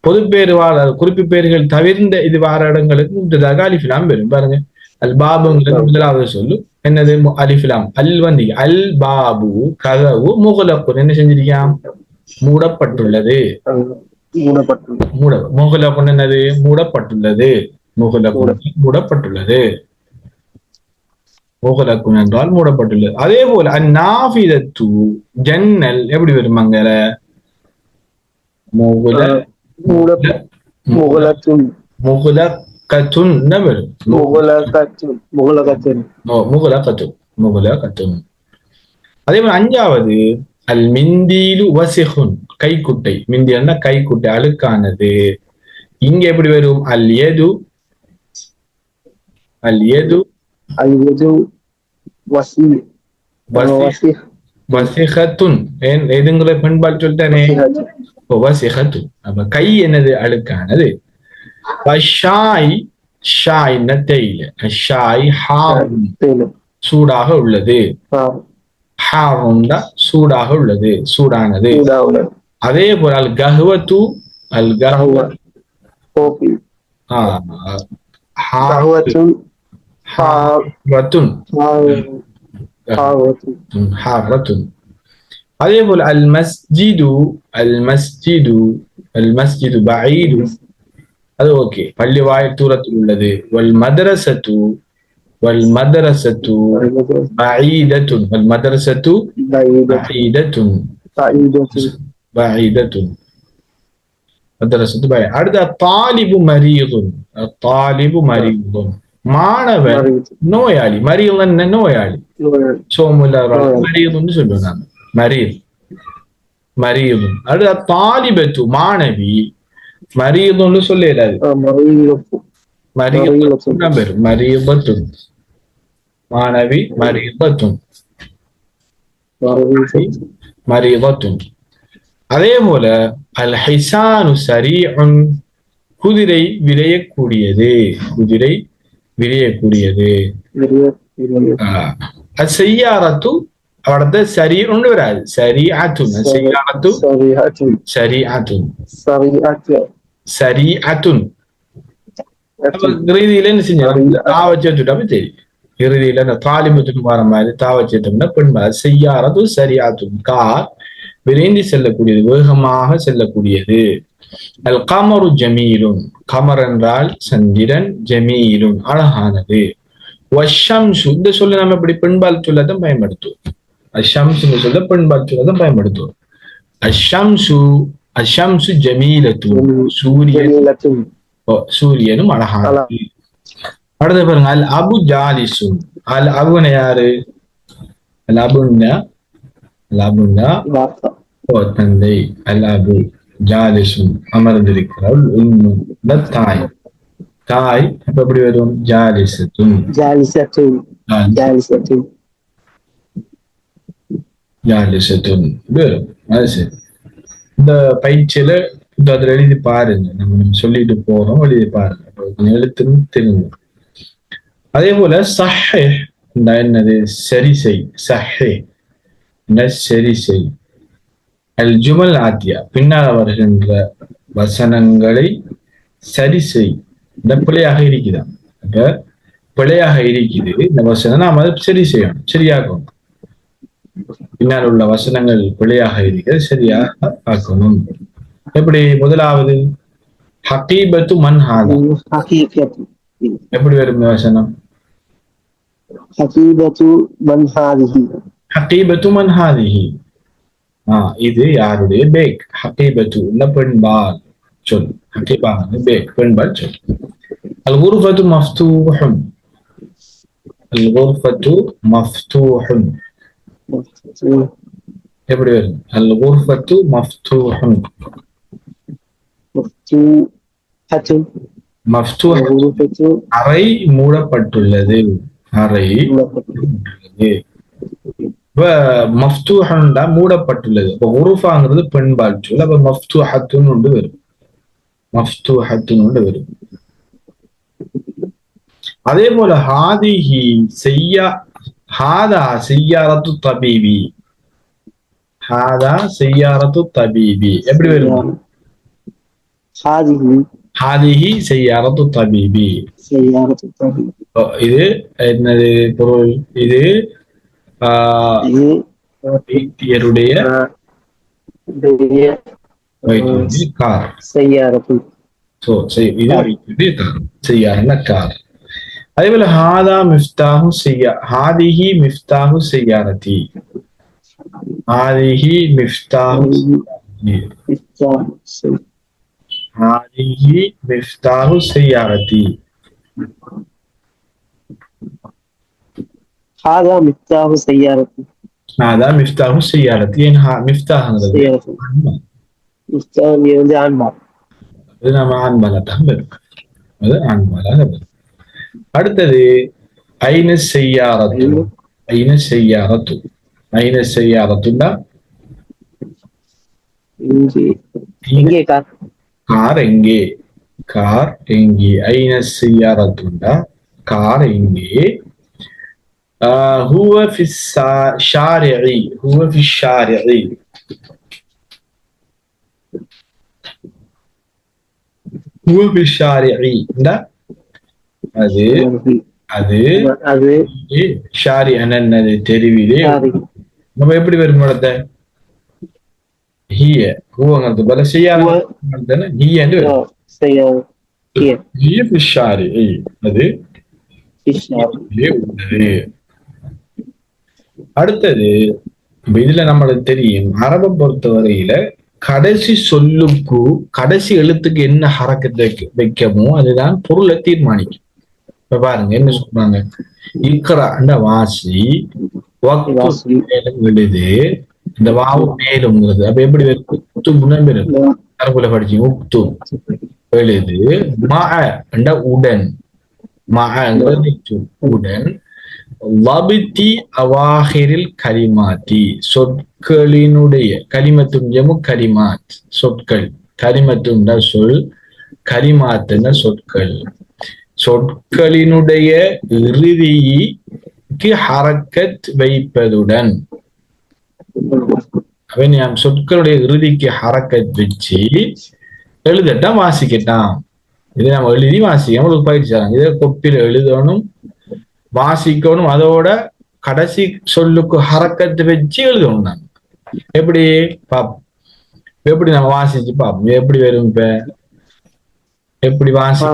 பொது பேர் வார குறிப்பு பெயர்கள் தவிர்ந்த இது வார இடங்களுக்கு முப்ததாக அலிஃப்லாம் வரும். பாருங்க, அல் பாபுங்கிறது முதலாவது சொல்லு. என்னது? அலிஃப்லாம். அல் வந்து அல் பாபு கதவு முகலக்குன். என்ன செஞ்சிருக்கான்? மூடப்பட்டுள்ளது. முகலக்குன் என்னது? மூடப்பட்டுள்ளது. முகலக்குன் மூடப்பட்டுள்ளது. முகலக்குன் என்றால் மூடப்பட்டுள்ளது. அதே போல அந்நாஃபிதத்து ஜன்னல் எப்படி வரும்? அங்கல முகலக்கத்துன் வரும். முகலக்கத்துன். அதே போல 5வது அல் மிந்தீலு வசிஹுன். கைக்குட்டை. மிந்தியல்னா கைக்குட்டை, அழுக்கானது. இங்க எப்படி வரும்? அல் யது. அல் யது வசிஹத்துன். எதுங்கிற பெண்பால் சொல்லிட்டானே வசிஹத்துன். அப்ப கை என்னது? அழுக்கானது. ஷாய். ஷாய்னா தேயிலை. ஷாய் ஹாம் சூடாக உள்ளது. ஹாருண்டா சூடாக உள்ளது, சூடானது. சூடாவுல அதே போல அல் கஹ்வத்து, அல் கஹ்வா கோபி கஹ்வத்துன் ஹாரத்துன், ஹாவத்துன் ஹாரத்துன். அதே போல அல் மஸ்ஜிது, அல் மஸ்ஜிது, அல் மஸ்ஜிது பஈது, அது ஓகே, பள்ளி வாயில் தூரத்தில் உள்ளது. வல் மதரசத்து, வல் மதரசத்து பஈதத்துன், வல் மதரசத்து பஈதத்துன், பஈதத்துன், மதரசத்து பஈ. அடுத்து தாலிபு மரீதுன், தாலிபு மரீதுன், மாணவன் நோயாளி. மரீதன் நோயாளி, சோமுல்லாஹ் மரீதுன்னு சொல்லுவேன் நான், மரீத், மரீதுன். அடுத்து தாலிபத்து மாணவி, மரீதுன்னு சொல்லலாது, மரீதத்துன் பேரு, மரீதத்துன், மாணவி மரீதத்துன், மரீதத்துன். அதே போல அல் ஹிசானு சரீஉன், குதிரை விரையக்கூடியது, குதிரை விரையக்கூடியது. அஸ்ஸையாரத்து அவிடത്തെ சரீஉன்னு வராது, சரீஅத்துன், அஸ்ஸையாரத்து சரீஅத்துன், சரீஅத்துன். இறுதியில என்ன செஞ்சோம், தாவச்சேத்துட்டாவே தெரியும். இறுதியில அந்த தாலிபத்துக்கு வர மாதிரி தாவச்சேத்தம்னா பெண். செய்யாரது சரியாத்தும், கார் விரைந்து செல்லக்கூடியது, வேகமாக செல்லக்கூடியது. அல் கமரு ஜமீலுன், கமர் என்றால் சந்திரன், ஜமீலுன் அழகானது. வஷம்சு, இந்த சொல்ல நம்ம இப்படி பெண்பால் சொல்லதான் பயன்படுத்துவோம். அஷம்சு சொல்ல பெண்பால் சொல்லதான் பயன்படுத்துவோம். அஷம்சு, அஷம்சு ஜமீலத்து, சூரியன், சூரியனும் அழகானது. அடுத்த பாருங்க அல் அபு ஜாலிசுன், அல் அபுன யாரு, அல் அபுன்னா, அல் அபுன்னா தந்தை, அல் அபு ஜாலிசுன் அமர்ந்திருக்கிறாள், உண்மை தாய், தாய் அப்ப எப்படி வரும், ஜாலிசத்துன், ஜாலிசத்துன், ஜாலிசத்துன் வரும். அது சரி. இந்த பயிற்சியில அதுல எழுதி பாருங்க, நம்ம சொல்லிட்டு போறோம், எழுதி பாருங்க, எழுத்துன்னு தெரியும். அதே போல சஹே என்னது, சரி செய், சஹே சரி செய். அல் ஜுமல் ஆத்தியா, பின்னால் வருகின்ற வசனங்களை சரி செய். இந்த பிழையாக இருக்குதான், அப்ப பிழையாக இருக்குது இந்த வசனம், நாம அதை சரி செய்யணும், சரியாக்கணும். பின்னால் உள்ள வசனங்கள் பிழையாக இருக்கிறது, சரியாக ஆக்கணும். எப்படி, முதலாவது ஹகீபத்து மன் ஹாதா, எப்படி வரும் வசனம், ஹகீபத்து மன் ஹாதிஹி, ஹகீபத்து மன் ஹாதிஹி, இது யாருடைய பேக். ஹகீபத்து பெண்பால் சொல், ஹகீபா பேக் பெண்பால் சொல். அல் குர்ஃபத்து மஃப்தூஹுன், அல் குர்ஃபத்து மஃப்தூஹுன், எப்படி வரும், அல் குர்ஃபத்து மஃப்தூஹுன், மஃப்தூஹுன் அறை மூடப்பட்டுள்ளது, அறை மூடப்பட்டுள்ளது. மஃப்தூஹன்டா மூடப்பட்டுள்ளது. இப்ப உருஃபாங்கிறது பெண்பால் சொல், அப்ப மஃப்தூஹத்துன்னு ஒன்று வரும், மஃப்தூஹத்துன்னு ஒன்று வரும். அதே போல ஹாதிஹி செய்யா, ஹாதா செய்யாரத்து தபீபி, ஹாதா செய்யாரத்து தபீபி எப்படி வரும், ஹாதிஹி செய்யாரத்து தபீபி, இது என்னது பொருள், இது வைத்தியருடைய கார், செய்யாருன்னா கார். அதே போல ஹாதா மிஃப்தாஹு செய்யா, ஹாதிஹி மிஃப்தாஹு செய்யாரதி, ஹாதிஹி மிஃப்தாஹு, ஹாதிஹி மிஃப்தாஹு செய்யாரதி, ஹாதா மிஃப்தாஹு செய்யாரதி, ஹாதா மிஃப்தாஹு செய்யாரதி. மிஃப்தாஹ்ங்கிறது மிஃப்தாஹ் வந்து ஆண்பால், அது நம்ம ஆண்பாலாக இருக்கு, அது ஆண்பாலாக இருக்கு. அடுத்தது ஐன செய்யாரத்து, ஐன செய்யாரத்து, ஐன செய்யாரத்துன்னா எங்கே கார், கார் எங்கே, கார் எங்கே, ஐன செய்யாரத்துண்டா கார் எங்கே. هو في الشارع. هو في الشارع. هو في الشارع. ده அது அது அது ஷாரி என்னது தெருவிலே. நம்ம எப்படி வரும் படத்தை? ஹிய ஹூங்கிறது பல செய்யாத ஹிய என்று வரும். ஹிய في الشارع. அது உள்ளது. அடுத்தது இதுல நம்மளுக்கு தெரியும், அரபை பொறுத்தவரையில கடைசி சொல்லுக்கு கடைசி எழுத்துக்கு என்ன ஹரக்கத்தை வைக்கமோ அதுதான் பொருளை தீர்மானிக்கும். இப்ப பாருங்க என்ன சொல்றாங்க, இக்ராண்ட வாசி, எழுது, இந்த வாவு மேலுங்கிறது அப்ப எப்படி வரும்? அரபுல படிச்சீங்க உக்து எழுது, மஅ உடன், மஅங்கிறது உடன், லபித்தி அவாஹிரில் கலிமாத்தி சொற்களினுடைய, கலிமத்தும் ஜமு கலிமாத் சொற்கள், கலிமத்தும் சொல், கலிமாத்துன சொற்கள், சொற்களினுடைய இறுதிக்கு ஹரக்கத் வைப்பதுடன், சொற்களுடைய இறுதிக்கு ஹரக்கத் வச்சு எழுதட்டான் வாசிக்கட்டான். இதை நம்ம எழுதி வாசிக்க நம்மளுக்கு பயிற்சி. இதை கொப்பில எழுதணும், வாசிக்கணும், அதோட கடைசி சொல்லுக்கு ஹரக்கத்து வச்சு எழுதணும். நான் எப்படி பாப்போம், எப்படி நம்ம வாசிச்சு பாப்போம் எப்படி வரும். இப்ப எப்படி வாசி,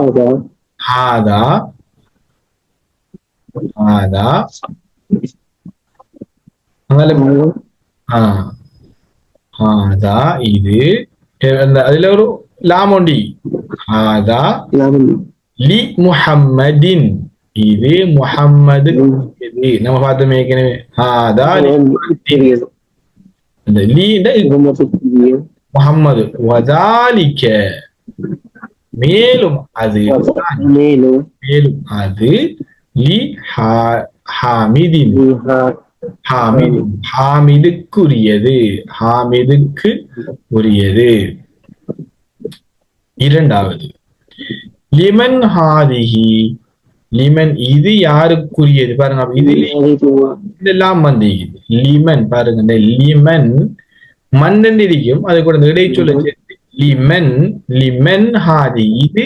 ஹாதா ஹாதா ஹாதா இது, அதுல ஒரு லாமோண்டி, ஹாதா லி முஹம்மதின், இது முஹம்மது, நம்ம பார்த்தோம் ஏற்கனவே. ஹாதா இந்த லீ முஹம்மது, வதாலிக்க மேலும் அது, மேலும் அது, லி ஹாமிதின், ஹாமிதுக்குரியது, ஹாமிதுக்கு உரியது. இரண்டாவது லிமன் ஹாதிஹி, லிமன் இது யாருக்குரியது பாருங்க. இதெல்லாம் வந்து லிமன் பாருங்க, இந்த லிமன் மன்னன் இருக்கும், அது கூட இந்த இடைச்சொல்ல சேர்த்து லிமன், லிமன் ஹாதி இது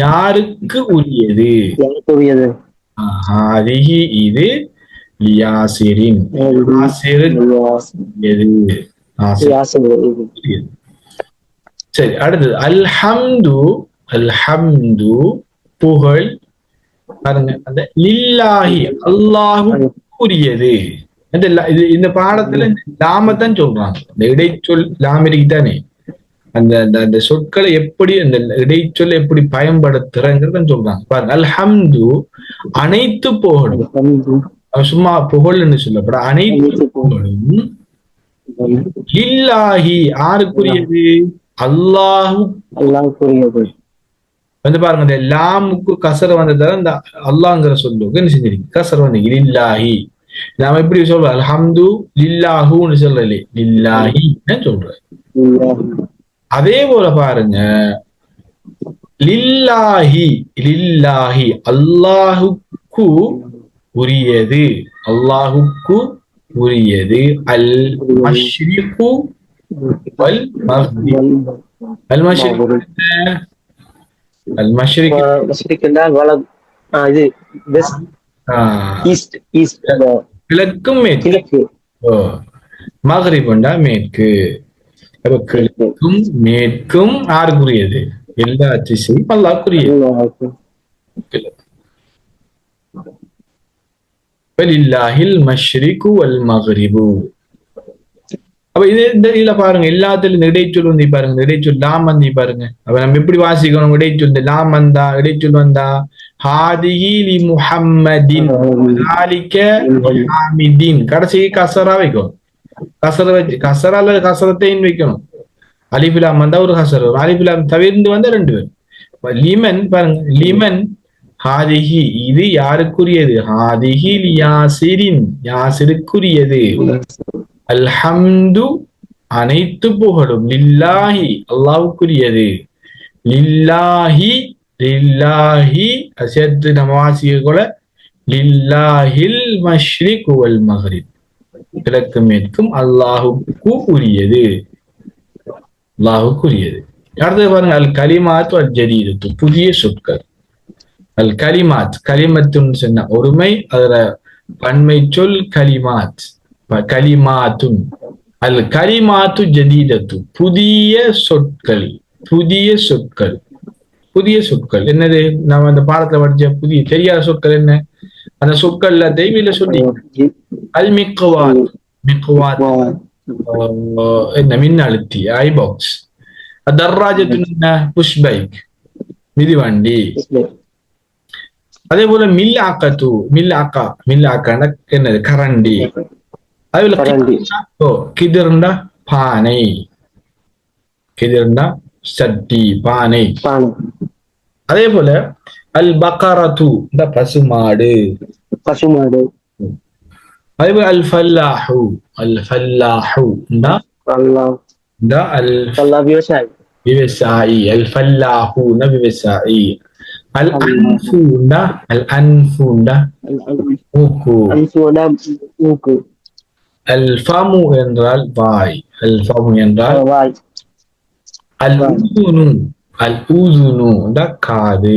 யாருக்கு உரியது, ஹாதிஹி இது லியாசிரின், சரி. அடுத்தது அல்ஹம்து, அல்ஹம்து புகழ் பாருங்க, அந்த லில்லாஹி அல்லாஹுக்குரியது. இந்த பாடத்துல லாமத்தான் சொல்றாங்க, இந்த இடைச்சொல் லாம் இருக்குதானே, அந்த அந்த சொற்களை எப்படி அந்த இடைச்சொல் எப்படி பயன்படுத்துறங்கிறத சொல்றாங்க பாருங்க. அல்ஹம்து அனைத்து புகழும், சும்மா புகழ்ன்னு சொல்லப்பட அனைத்து புகழும், லில்லாஹி யாருக்குரியது, அல்லாஹுக்குரியது. வந்து பாருங்க, இந்த லாமுக்கு கசர வந்ததால இந்த அல்லாங்கிற சொல்லுக்கு என்ன செஞ்சிருக்கு, கசர வந்து லில்லாஹி. நாம எப்படி சொல்றோம், அல்ஹம்து லில்லாஹுன்னு சொல்லல, லில்லாஹி சொல்றோம். அதே போல பாருங்க, லில்லாஹி, லில்லாஹி அல்லாஹுக்கு உரியது, அல்லாஹுக்கு உரியது. அல் மஷ்ரிகு வல் மக்ரிப், அல் மஷ்ரிக், அல் மஷ்ரிக் என்றால் வலது, இது வெஸ்ட், ஈஸ்ட், ஈஸ்ட் கிழக்கும் மேற்கு, மக்ரிப் என்றால் மேற்கு. கிழக்கும் மேற்கும் யாருக்குரியது, எல்லா திசையும் அல்லாஹ்வுக்குரியது. வலில்லாஹில் மஷ்ரிகு வல் மக்ரிபு. அப்ப இதுல பாருங்க, எல்லாத்துலயும் இந்த இடைச்சொல் வந்து பாருங்க, இந்த இடைச்சொல் லாம் வந்து பாருங்க. அப்ப நம்ம எப்படி வாசிக்கணும், இடைச்சொல் இந்த லாம் வந்தா, இடைச்சொல் வந்தா ஹாதிஹி லி முஹம்மதின் ஸாலிக ஹாமிதின், கடைசி கசரா வைக்கும், கசர வச்சு கசரா அல்லது கசரத்தையும் வைக்கணும். அலிஃபிலாம் வந்தா ஒரு கசர் வரும், அலிஃபிலாம் தவிர்ந்து வந்தா ரெண்டு பேரும். லிமன் பாருங்க, லிமன் ஹாதிஹி இது யாருக்குரியது, ஹாதிஹி லியாசிரின் யாசிருக்குரியது. அல்ஹம்து அனைத்து புகழும், லில்லாஹி அல்லாஹ்வுக்குரியது, லில்லாஹி, லில்லாஹி சேர்த்து நம்ம வாசிக்க கூட லில்லாஹில் மஷ்ரிக் வல் மக்ரிப், கிழக்கு மேற்கும் அல்லாஹுக்கு உரியது, அல்லாஹுக்கு உரியது. அடுத்தது பாருங்க, அல் கலிமாத் அல் ஜதீதத்து, புதிய சொற்கள். அல் கலிமாத், கலிமத்துன்னு சொன்ன ஒருமை, அதுல பன்மை சொல் கலிமாத், கலிமாத்துன். அல் கலிமாத்து ஜதீதத்து, புதிய சொற்கள், புதிய சொற்கள், புதிய சொற்கள். என்னது? நம்ம அந்த பாடத்துல படிச்ச புதிய தெரியாத சொற்கள் என்ன? அந்த சொற்கள் எல்லாத்தையும் இதுல சொல்லி. அல் மிக்வாத், மிக்வாத் என்ன? மின் அழுத்தி, ஐபாக்ஸ். தர்ராஜத்து என்ன? புஷ் பைக், மிதிவண்டி. அதே போல மில் ஆக்கத்து, மில் ஆக்கா, மில் ஆக்கான என்னது? கரண்டி. அதே போல கிதிர்ண்டா பானை, கிதிர்ண்டா சட்டி, பானை. அதே போல அல் பக்கரத்து, இந்த பசுமாடு, பசுமாடு. அதே போல அல் ஃபல்லாஹு, அல் ஃபல்லாஹு இந்த அல் விவசாயி. விவசாயி, அல் ஃபல்லாஹு விவசாயி. அல் அன்ஃபுண்டா, அல் அன்ஃபுண்டா மூக்கு. மூக்கு. அல் ஃபமு என்றால் வாய், அல் ஃபமு என்றால் வாய். அல் ஊதுனு, அல் ஊதுனு காது,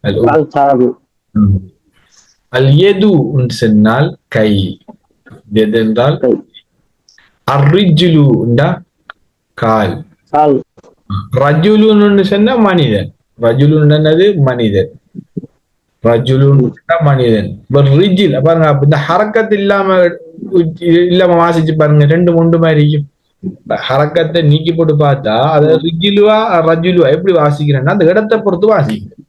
அல் காது. அல் எது சொன்னால் கை, எது என்றால் அர்ரிஜுலு கால். ரஜுலுன்னு சொன்னா மனிதன், ரஜுலுன்னு என்னது? மனிதன். ரஜுலுன்னு மனிதன். ரிஜில் பாருங்க, இந்த ஹரக்கத்து இல்லாம இல்லாம வாசிச்சு பாருங்க, ரெண்டு முண்டு மாதிரி இருக்கும். ஹரக்கத்தை நீக்கி போட்டு பார்த்தா அது ரிஜிலுவா ரஜுலுவா எப்படி வாசிக்கிறேன்னா அந்த இடத்தை பொறுத்து வாசிக்கிறேன்.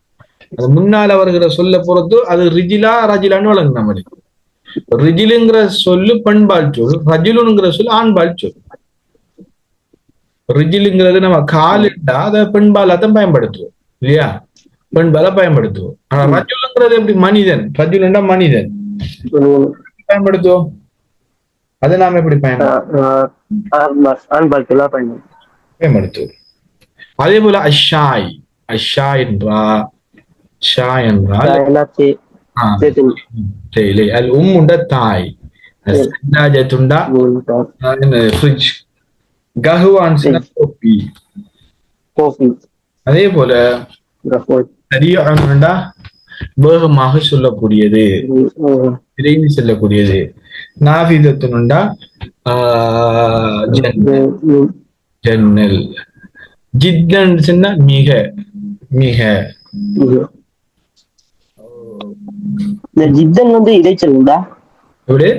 அது முன்னால வருகிற சொல்ல பொறுத்து அது ரிஜிலா ரஜிலான்னு வழங்கு. நம்மளுக்கு ரிஜிலுங்கிற சொல்லு பெண்பால் சொல், ரஜிலுங்கிற சொல் ஆண்பால் சொல். ரிஜிலுங்கிறது நம்ம காலிட்டா அதை பெண்பால தான் பயன்படுத்துவோம் இல்லையா? பெண்பால பயன்படுத்துவோம். ஆனா ரஜுலுங்கிறது எப்படி? மனிதன். ரஜுலுண்டா மனிதன் பயன்படுத்துவோம். அதை நாம எப்படி பயன்படுத்துவோம்? அதே போல அஷாய், அஷாய் என்றா, ஷாய் என்றால் தேயிலை. அல் உம்முண்ட தாய், சஜாஜத்துண்டா ஃப்ரிட்ஜ், கஹுவான் கோப்பி. அதே போல சரியா வேகமாக சொல்லக்கூடியது, விரைந்து செல்லக்கூடியது. நாஃபிதத்துனுண்டா ஜன்னல். ஜித்தன் சொன்னா மிக, மிக. ஜித்தன் வந்து இடைச்சல் உண்டா? எப்படி?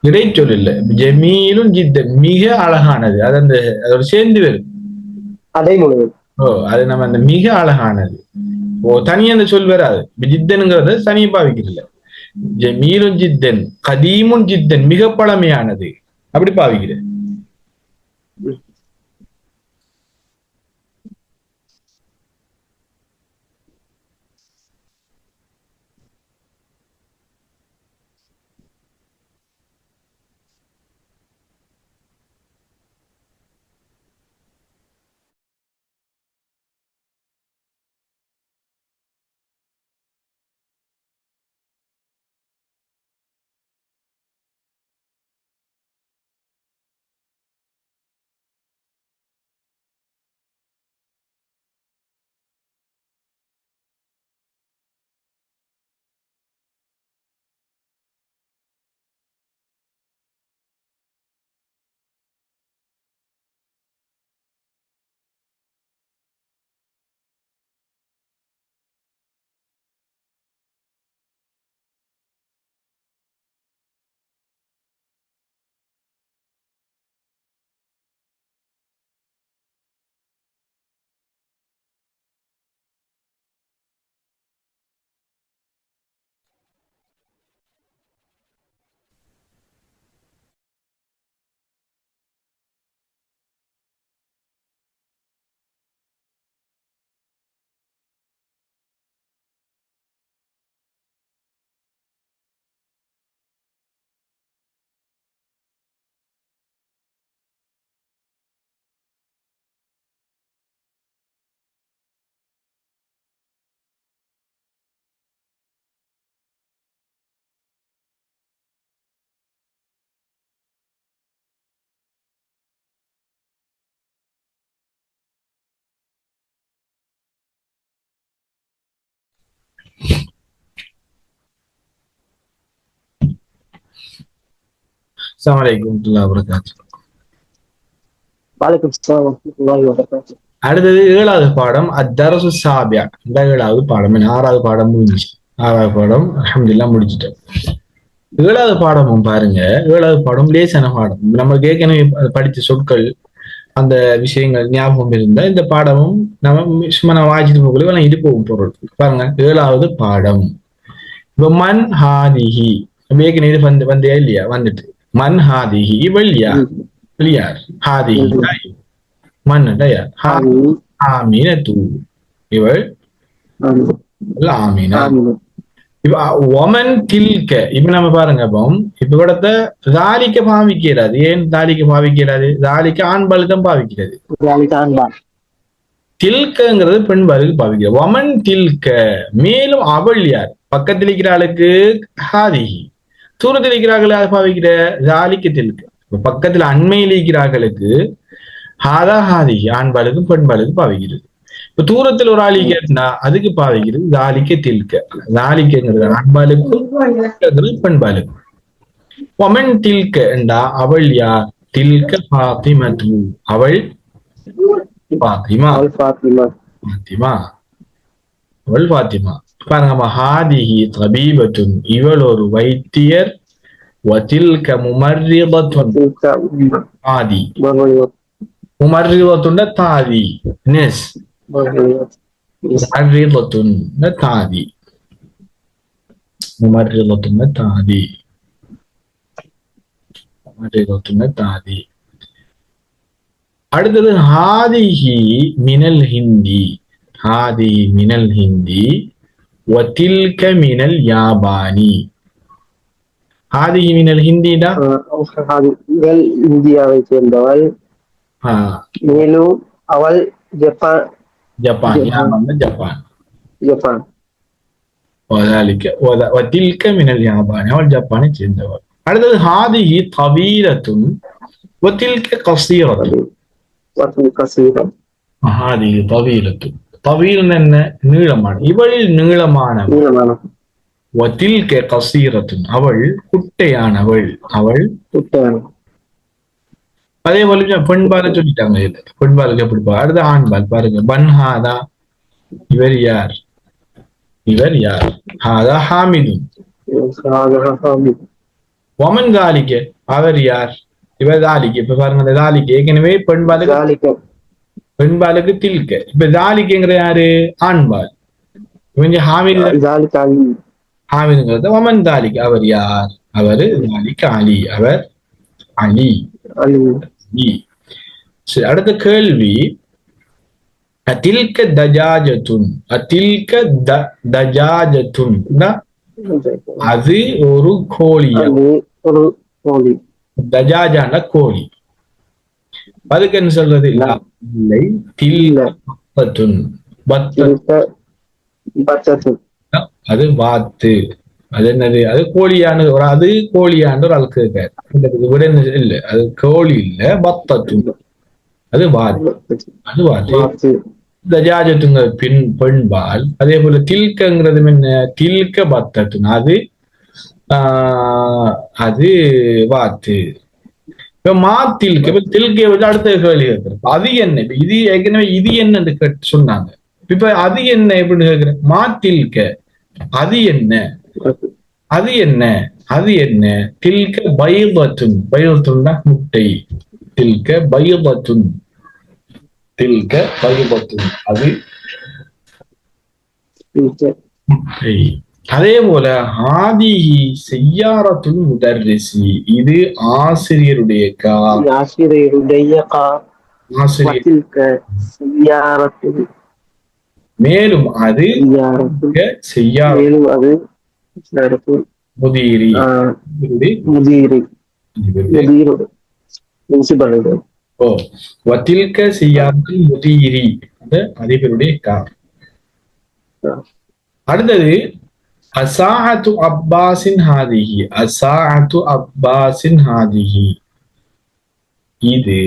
இடைச்சொல் இல்ல. ஜமீலும் ஜித்தன், மிக அழகானது. அது அந்த அதோட சேர்ந்து வரும் அடைமொழி. அது நம்ம அந்த மிக அழகானது. தனியா அந்த சொல் வராது. ஜித்தனுங்கிறது தனியா பாவிக்கிறது. ஜமீலும் ஜித்தன், கதீமுன் ஜித்தன், மிக பழமையானது, அப்படி பாவிக்கிறது. அஸ்ஸலாமு அலைக்கும் வரஹ்மத்துல்லாஹி வபரகாத்துஹு. வலைக்கும் ஸலாம் வரஹ்மத்துல்லாஹி வபரகாத்துஹு. அடுத்தது 7வது பாடம் அத்தரசு சாபியா. இந்த 7வது பாடம் 6வது பாடம் முடிஞ்சிச்சு. 6வது பாடம் அல்ஹம்துலில்லாஹ் முடிச்சிட்டோம். 7வது பாடமும் பாருங்க, 7வது பாடம் லேசான பாடம். நம்ம ஏற்கனவே படித்த சொற்கள் அந்த விஷயங்கள் ஞாபகம் இருந்தா இந்த பாடமும் நம்ம சும்மா நான் வாசிட்டு போகல இது போகும் பொருள். பாருங்க 7வது பாடம். இப்ப மன் ஹாதிஹி ஏற்கனவே வந்தே இல்லையா, வந்துட்டு மன் ஹாதிஹி இவள் யார், யார் ஹாதிஹி மன்னடா யார், ஆமீனத்து இவள் ஆமீனா. இப்ப ஒமன் தில்க இப்ப நம்ம பாருங்க, இப்ப கூடத்த தாலிக்க பாவிக்கிறாது. ஏன் தாலிக்க பாவிக்கிறாது? தாலிக்க ஆண்பால் தான் பாவிக்கிறது. தில்கங்கிறது பெண்பாலுக்கு பாவிக்கிறது. ஒமன் தில்க மேலும் அவள் யார்? பக்கத்தில் இருக்கிற ஆளுக்கு ஹாதிஹி, தூரத்தில் இருக்கிறார்கள் யார் பாவிக்கிற? தாலிக்க தில்க. பக்கத்துல அண்மையில் இருக்கிறார்களுக்கு ஹாதா ஹாதிஹி ஆண்பாலுக்கு பெண்பாலுக்கு பாவிக்கிறது. இப்ப தூரத்தில் ஒரு ஆளி கேட்டா அதுக்கு பாவிக்கிறது தாலிக்க தில்க. தாலிக்கங்கிறது ஆண்பாலுக்கும் பெண்பாலுக்கும். ஒமன் தில்க என்றா அவள் யார்? தில்க ஃபாத்திமத்து அவள் ஃபாத்திமா. ஃபாத்திமா அவள் ஃபாத்திமா. பாருங்க, ஹாதிஹி தபீபத்துன் இவள் ஒரு வைத்தியர், வதில்க முமர்ரிதத்துன் தாதி. முமர்ரிதத்துன் தாதி நெஸ் முமர்ரிதத்துன் தாதி. முமர்ரிதத்துன் தாதி. முமர்ரிதத்துன் தாதி. அடுத்தது ஹாதிஹி மினல் ஹிந்தி. ஹாதிஹி மினல் ஹிந்தி வதில்க மினல் யாபானி. ஹாதிஹி மினல் ஹிந்திடா இவள் இந்தியாவை சேர்ந்தவள், மேலும் அவள் ஜப்பான். Japan Japan Japan. வதில்க மினல் யாபானி அவள் ஜப்பானை சேர்ந்தவள். அடுத்தது ஹாதிஹி தவீலத்துன் வதில்க கஸீரத்துன். ஹாதிஹி தவீலத்துன். தவீல் என்ன? நீளமான. இவள் நீளமானவள். வதில்க கஸீரத்துன் அவள் குட்டையானவள். அவள் அதே போல பெண்பால சொல்லிட்டாங்க. பெண்பாலுக்கு எப்படி பா? அடுத்த ஆண்பால் பாருங்க. பன்ஹாதா இவர் யார்? இவர் யார்? ஹாதா ஹாமிதுன். ஒமன் தாலிக்க அவர் யார்? இவர் தாலிக்க. இப்ப பாருங்க, தாலிக்க ஏற்கனவே பெண்பாலுக்கு தில்க. இப்ப தாலிக்கங்கிற யாரு? ஆண்பால். இவங்க ஹாமிதுங்கிறது ஒமன் தாலிக்க. அவர் யார்? அவரு தாலிக்க அலி. அவர் அலி. சரி, அடுத்த கேள்வி. அதில்க தஜாஜத்துன். அதில்க தஜாஜத்துன் அது ஒரு கோழியா? தஜாஜான கோழி. அதுக்கு என்ன சொல்றது? இல்லை. தில்கத்துன் அது வாத்து. அது என்னது? அது கோழியான ஒரு அது கோழியான ஒரு ஆளுக்கு விட இல்ல, அது கோழி இல்ல, பத்தத்துன் அது வாத்து. அது வாத்து. தஜாஜத்துங்க பெண்பால். அதே போல தில்கங்கிறது என்ன? தில்க பத்தத்துன் அது அது வாத்து. இப்ப மாத்தில்க. இப்ப தில்கை வந்து அடுத்த கேள்வி கேட்கிறேன். அது என்ன? இது ஏற்கனவே இது என்ன சொன்னாங்க. இப்ப அது என்ன எப்படின்னு கேட்கிறேன். மாத்தில்க அது என்ன? அது என்ன? அது என்ன? தில்க பைதத்துன். பைதத்துன்னா முட்டை. தில்க பைதத்துன். தில்க பைதத்துன் அது முட்டை. அதே போல ஹாதிஹி செய்யாரத்துல் முதர்ரிசி இது ஆசிரியருடைய கார். மேலும் அது முதீரி. வதில்க செய்யாரத்துல் முதீரி அதிபருடைய கார். அடுத்தது அசாஅத்து அப்பாஸின் ஹாதிஹி. அசாஅத்து அப்பாஸின் ஹாதிஹி இது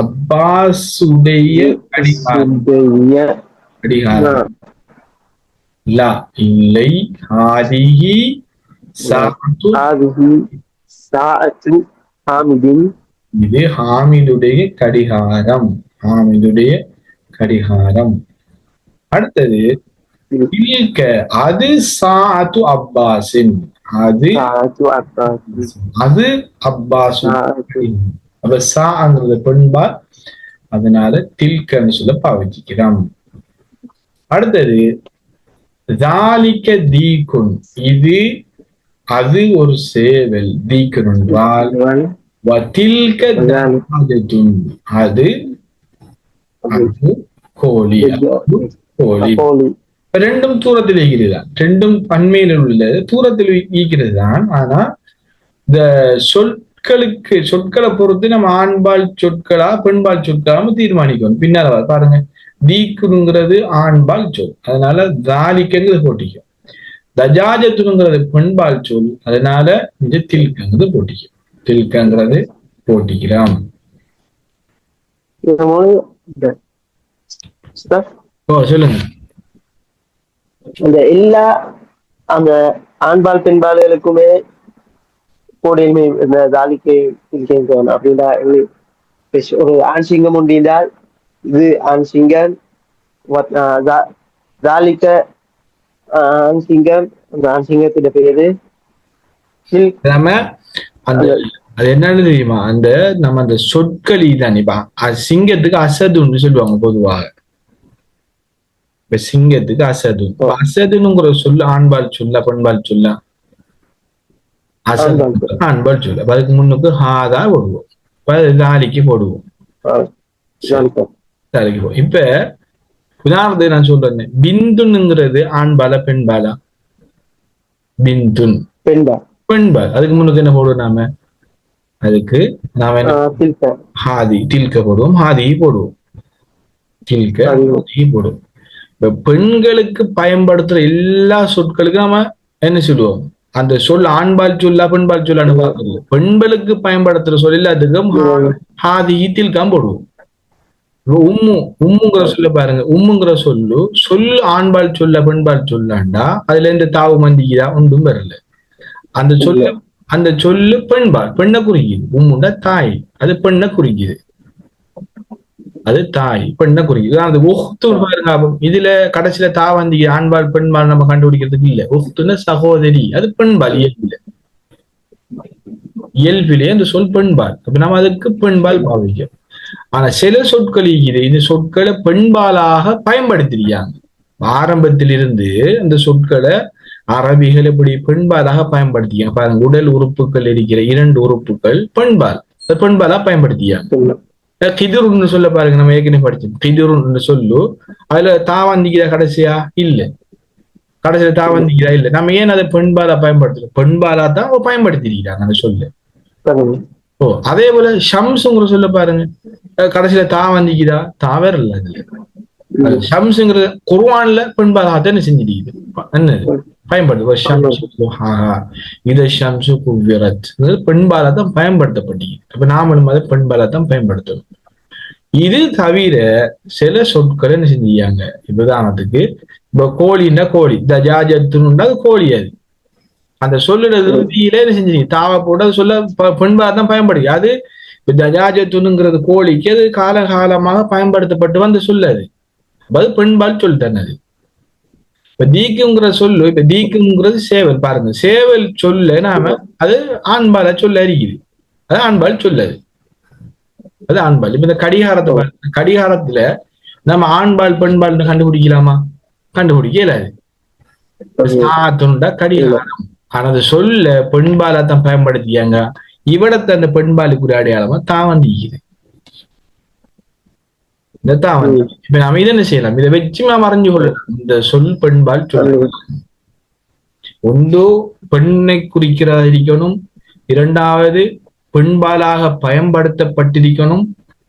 அப்பாஸுடைய கடிகாரம். லா இல்லை. ஹாதிஹி சாஅத்து ஹாமிதின். இது ஹாமிதுடைய கடிகாரம். ஹாமிதுடைய கடிகாரம். அடுத்தது தில்க, அது சாஅத்து அப்பாஸின். அது சாஅத்து அப்பாஸின். அது அப்பாஸு. சாஅத்து. அப்ப சாங்கிறது பெண்பால், அதனால தில்கன்னு சொல்ல பாவிச்சுக்கிறோம். அடுத்தது தாலிக்க தீக்குன், இது அது ஒரு சேவல். தீக்குன் என்றால் வதில்க தாஜத்துன், அது அது கோழி. கோழி ரெண்டும் தூரத்தில் ஈக்கிறது தான். ரெண்டும் பன்மையில் உள்ளது, தூரத்தில் ஈக்கிறது தான். ஆனா இந்த சொற்களை பொறுத்து நம்ம ஆண்பால் சொற்களா பெண்பால் சொற்களா தீர்மானிக்கணும். பின்னால பாருங்க, தீக்குங்கிறது ஆண்பால் சொல், அதனால தாலிக்கங்கிறது போட்டிக்கும். தஜாஜத்துங்கிறது பெண்பால் சொல், அதனால இந்த தில்கங்கிறது போட்டிக்கும். தில்கங்கிறது போட்டிக்கிறோம். சொல்லுங்க. அந்த எல்லா அந்த ஆண்பால் பெண்பால்களுக்குமே கோடையுமே இந்த தாலிக்கை இருக்கேன் அப்படின்னா ஒரு ஆண் சிங்கம் உண்டினால் இது ஆண் சிங்கம், தாலிக்க ஆண் சிங்கம், அந்த ஆண் சிங்கத்திட பேரு அந்த அது என்னன்னு தெரியுமா, அந்த நம்ம அந்த சொற்களி தான். இப்ப சிங்கத்துக்கு அசதுன்னு சொல்லுவாங்க பொதுவாக. இப்ப சிங்கத்துக்கு அசது, அசதுங்கிற சொல்ல ஆண்பால் சொல்ல பெண்பால் சொல்ல? அசது ஆண்பால் சொல்ல. அதுக்கு முன்னுக்கு ஹாதா போடுவோம், தாலிக்கு போடுவோம். இப்ப உதாரணத்துக்கு நான் சொல்றேன், பிந்துன்னுங்கிறது ஆண்பாலா பெண்பாலா? பிந்துன் பெண்பால். அதுக்கு முன்னுக்கு என்ன போடுவோம் நாம? அதுக்கு நாம என்ன ஹாதி, தில்க போடுவோம், ஹாதி போடுவோம், தில்க போடுவோம். இப்ப பெண்களுக்கு பயன்படுத்துற எல்லா சொற்களுக்கும் நாம என்ன சொல்லுவோம்? அந்த சொல் ஆண்பால் சொல்லா பெண்பால் சொல்லான்னு பார்க்கறது. பெண்களுக்கு பயன்படுத்துற சொல் எல்லாத்துக்கும் ஹாதி தில்காம் போடுவோம். உம்முங்கிற சொல்ல பாருங்க, உம்முங்கிற சொல்லு ஆண்பால் சொல்ல பெண்பால் சொல்லாண்டா அதுல இருந்து தாவு மந்திக்குதா? ஒன்றும் வரல. அந்த சொல்லு பெண்பால், பெண்ணை குறிக்குது. உம்முண்டா தாய், அது பெண்ணை குறிக்குது. அது தாய், பெண்ணை குறிக்குது. அது ஒஹ்து பாருங்க, இதுல கடைசியில தா வந்திக்கு ஆண்பால் பெண்பால் நம்ம கண்டுபிடிக்கிறதுக்கு இல்ல. ஒஹ்துன்னு சகோதரி, அது பெண்பால். இயல்பிலே அந்த சொல் பெண்பால். அப்ப நம்ம அதுக்கு பெண்பால் பாவிக்க. ஆனா சில சொற்கள் இந்த சொற்களை பெண்பாலாக பயன்படுத்திருக்காங்க. ஆரம்பத்திலிருந்து அந்த சொற்களை அரபிகள் எப்படி பெண்பாலாக பயன்படுத்திக்க பாருங்க. உடல் உறுப்புகள் இருக்கிற 2 உறுப்புகள் பெண்பால், பெண்பாலா பயன்படுத்தியாங்க. கிதுருன்னு சொல்ல பாருங்க, நம்ம ஏற்கனவே படிச்சோம். கிதுருன்னு சொல்லு, அதுல தாவந்திக்கிறா கடைசியா? இல்ல. கடைசியில தாவந்திக்கிறா இல்ல. நம்ம ஏன் அதை பெண்பாலா பயன்படுத்துறோம்? பெண்பாலா தான் பயன்படுத்திருக்கிறாங்க அந்த சொல்லு. அதே போல ஷம்ஸுங்கிற சொல்ல பாருங்க, கடைசியில தாவந்திக்குதா? தாவேற இல்ல. அதுல ஷம்ஸுங்கிறது குர்ஆன்ல பெண்பாலாக என்ன செஞ்சிருக்குது, என்னது பயன்படுத்து. பெண்பாலா தான் பயன்படுத்தப்பட்டீங்க. அப்ப நாமளும் அதை பெண்பாலா தான் பயன்படுத்தணும். இது தவிர சில சொற்கள் என்ன செஞ்சாங்க, உதாரணத்துக்கு இப்ப கோழின்னா கோழி, தஜாஜத்துன்னு அது கோழி. அது அந்த சொல்லுறது என்ன செஞ்சீங்க, தாவா போட்டு அது சொல்ல பெண்பாலா தான் பயன்படுது. அது தஜாஜத்துனுங்கிறது கோழிக்கு அது காலகாலமாக பயன்படுத்தப்பட்டு வந்த சொல்லு. அது பெண்பால் சொல்லிட்டாங்க. அது இப்ப தீக்குங்கிற சொல்லு, இப்ப தீக்குங்கிறது சேவல். பாருங்க, சேவல் சொல்ல நாம அது ஆண்பால சொல்ல அறிக்குது, அது ஆண்பால் சொல்லாது, அது ஆண்பால். இப்ப இந்த கடிகாரத்தை, கடிகாரத்துல நம்ம ஆண்பால் பெண்பால் கண்டுபிடிக்கலாமா? கண்டுபிடிக்க இயலாது. கடிகாரம், ஆனா அது சொல்ல பெண்பாலா தான் பயன்படுத்தியாங்க. இவிடத்தை அந்த பெண்பாலுக்குரிய அடையாளமா தான் வந்திக்குது. இப்ப நாம இதை என்ன செய்யலாம்? இதை வச்சு நாம் அறிஞ்சு கொள்ளலாம். இந்த சொல் பெண்பால் சொல்ல ஒன்று பெண்ணை குறிக்கிறதா இருக்கணும், 2வது பெண்பாலாக பயன்படுத்தப்பட்டிருக்கணும்,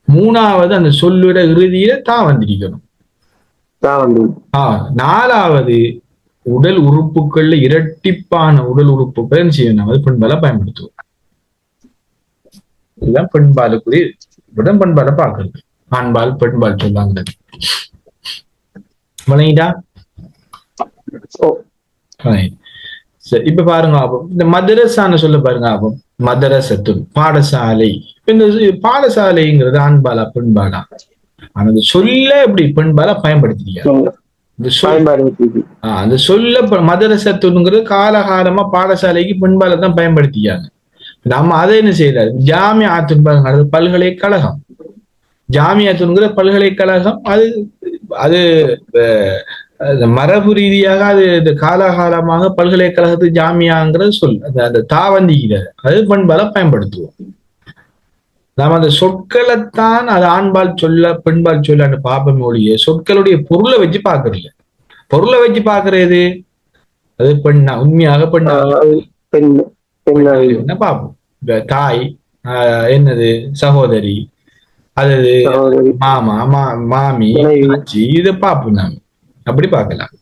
3வது அந்த சொல்லுட இறுதியில தான் வந்திருக்கணும், 4வது உடல் உறுப்புகள்ல இரட்டிப்பான உடல் உறுப்புகள் என்ன செய்யணும், அது பெண்பாலா பயன்படுத்துவோம். இதுதான் பெண்பாலுக்குரிய பெண்பாலை பார்க்கறது. ஆண்பால் பெண்பால் சொல்லாங்க. வணங்கிட்டா? இப்ப பாருங்க ஆபம், இந்த மதரசான்னு சொல்ல பாருங்க ஆபம். மதரசத்துன் பாடசாலை. இந்த பாடசாலைங்கிறது ஆண்பாலா பெண்பாலா? ஆனா சொல்ல எப்படி பெண்பாலா பயன்படுத்திருக்காங்க. இந்த சொல் அந்த சொல்ல மதரசத்துங்கிறது காலகாலமா பாடசாலைக்கு பெண்பாலை தான் பயன்படுத்திக்காங்க. நம்ம அதை என்ன செய்யறாரு, ஜாமியாத்துன் பாருங்க, பல்கலைக்கழகம். ஜாமியாத்துங்கிற பல்கலைக்கழகம் அது அது மரபு ரீதியாக அது காலகாலமாக பல்கலைக்கழகத்து ஜாமியாங்கிறது சொல் அந்த தாவந்திக்கிறது அது பண்பால பயன்படுத்துவோம். நாம் அந்த சொற்களைத்தான் அது ஆண்பால் சொல்ல பெண்பால் சொல்ல பாப்பம் மொழிய சொற்களுடைய பொருளை வச்சு பாக்குறது. பொருளை வச்சு பாக்குறது அது பெண்ணா, உண்மையாக பெண்ணா என்ன பார்ப்போம். தாய் என்னது, சகோதரி, அது மாமா, மாமி, ஆச்சி, இதை பார்ப்போம் நாம். அப்படி பார்க்கலாம்.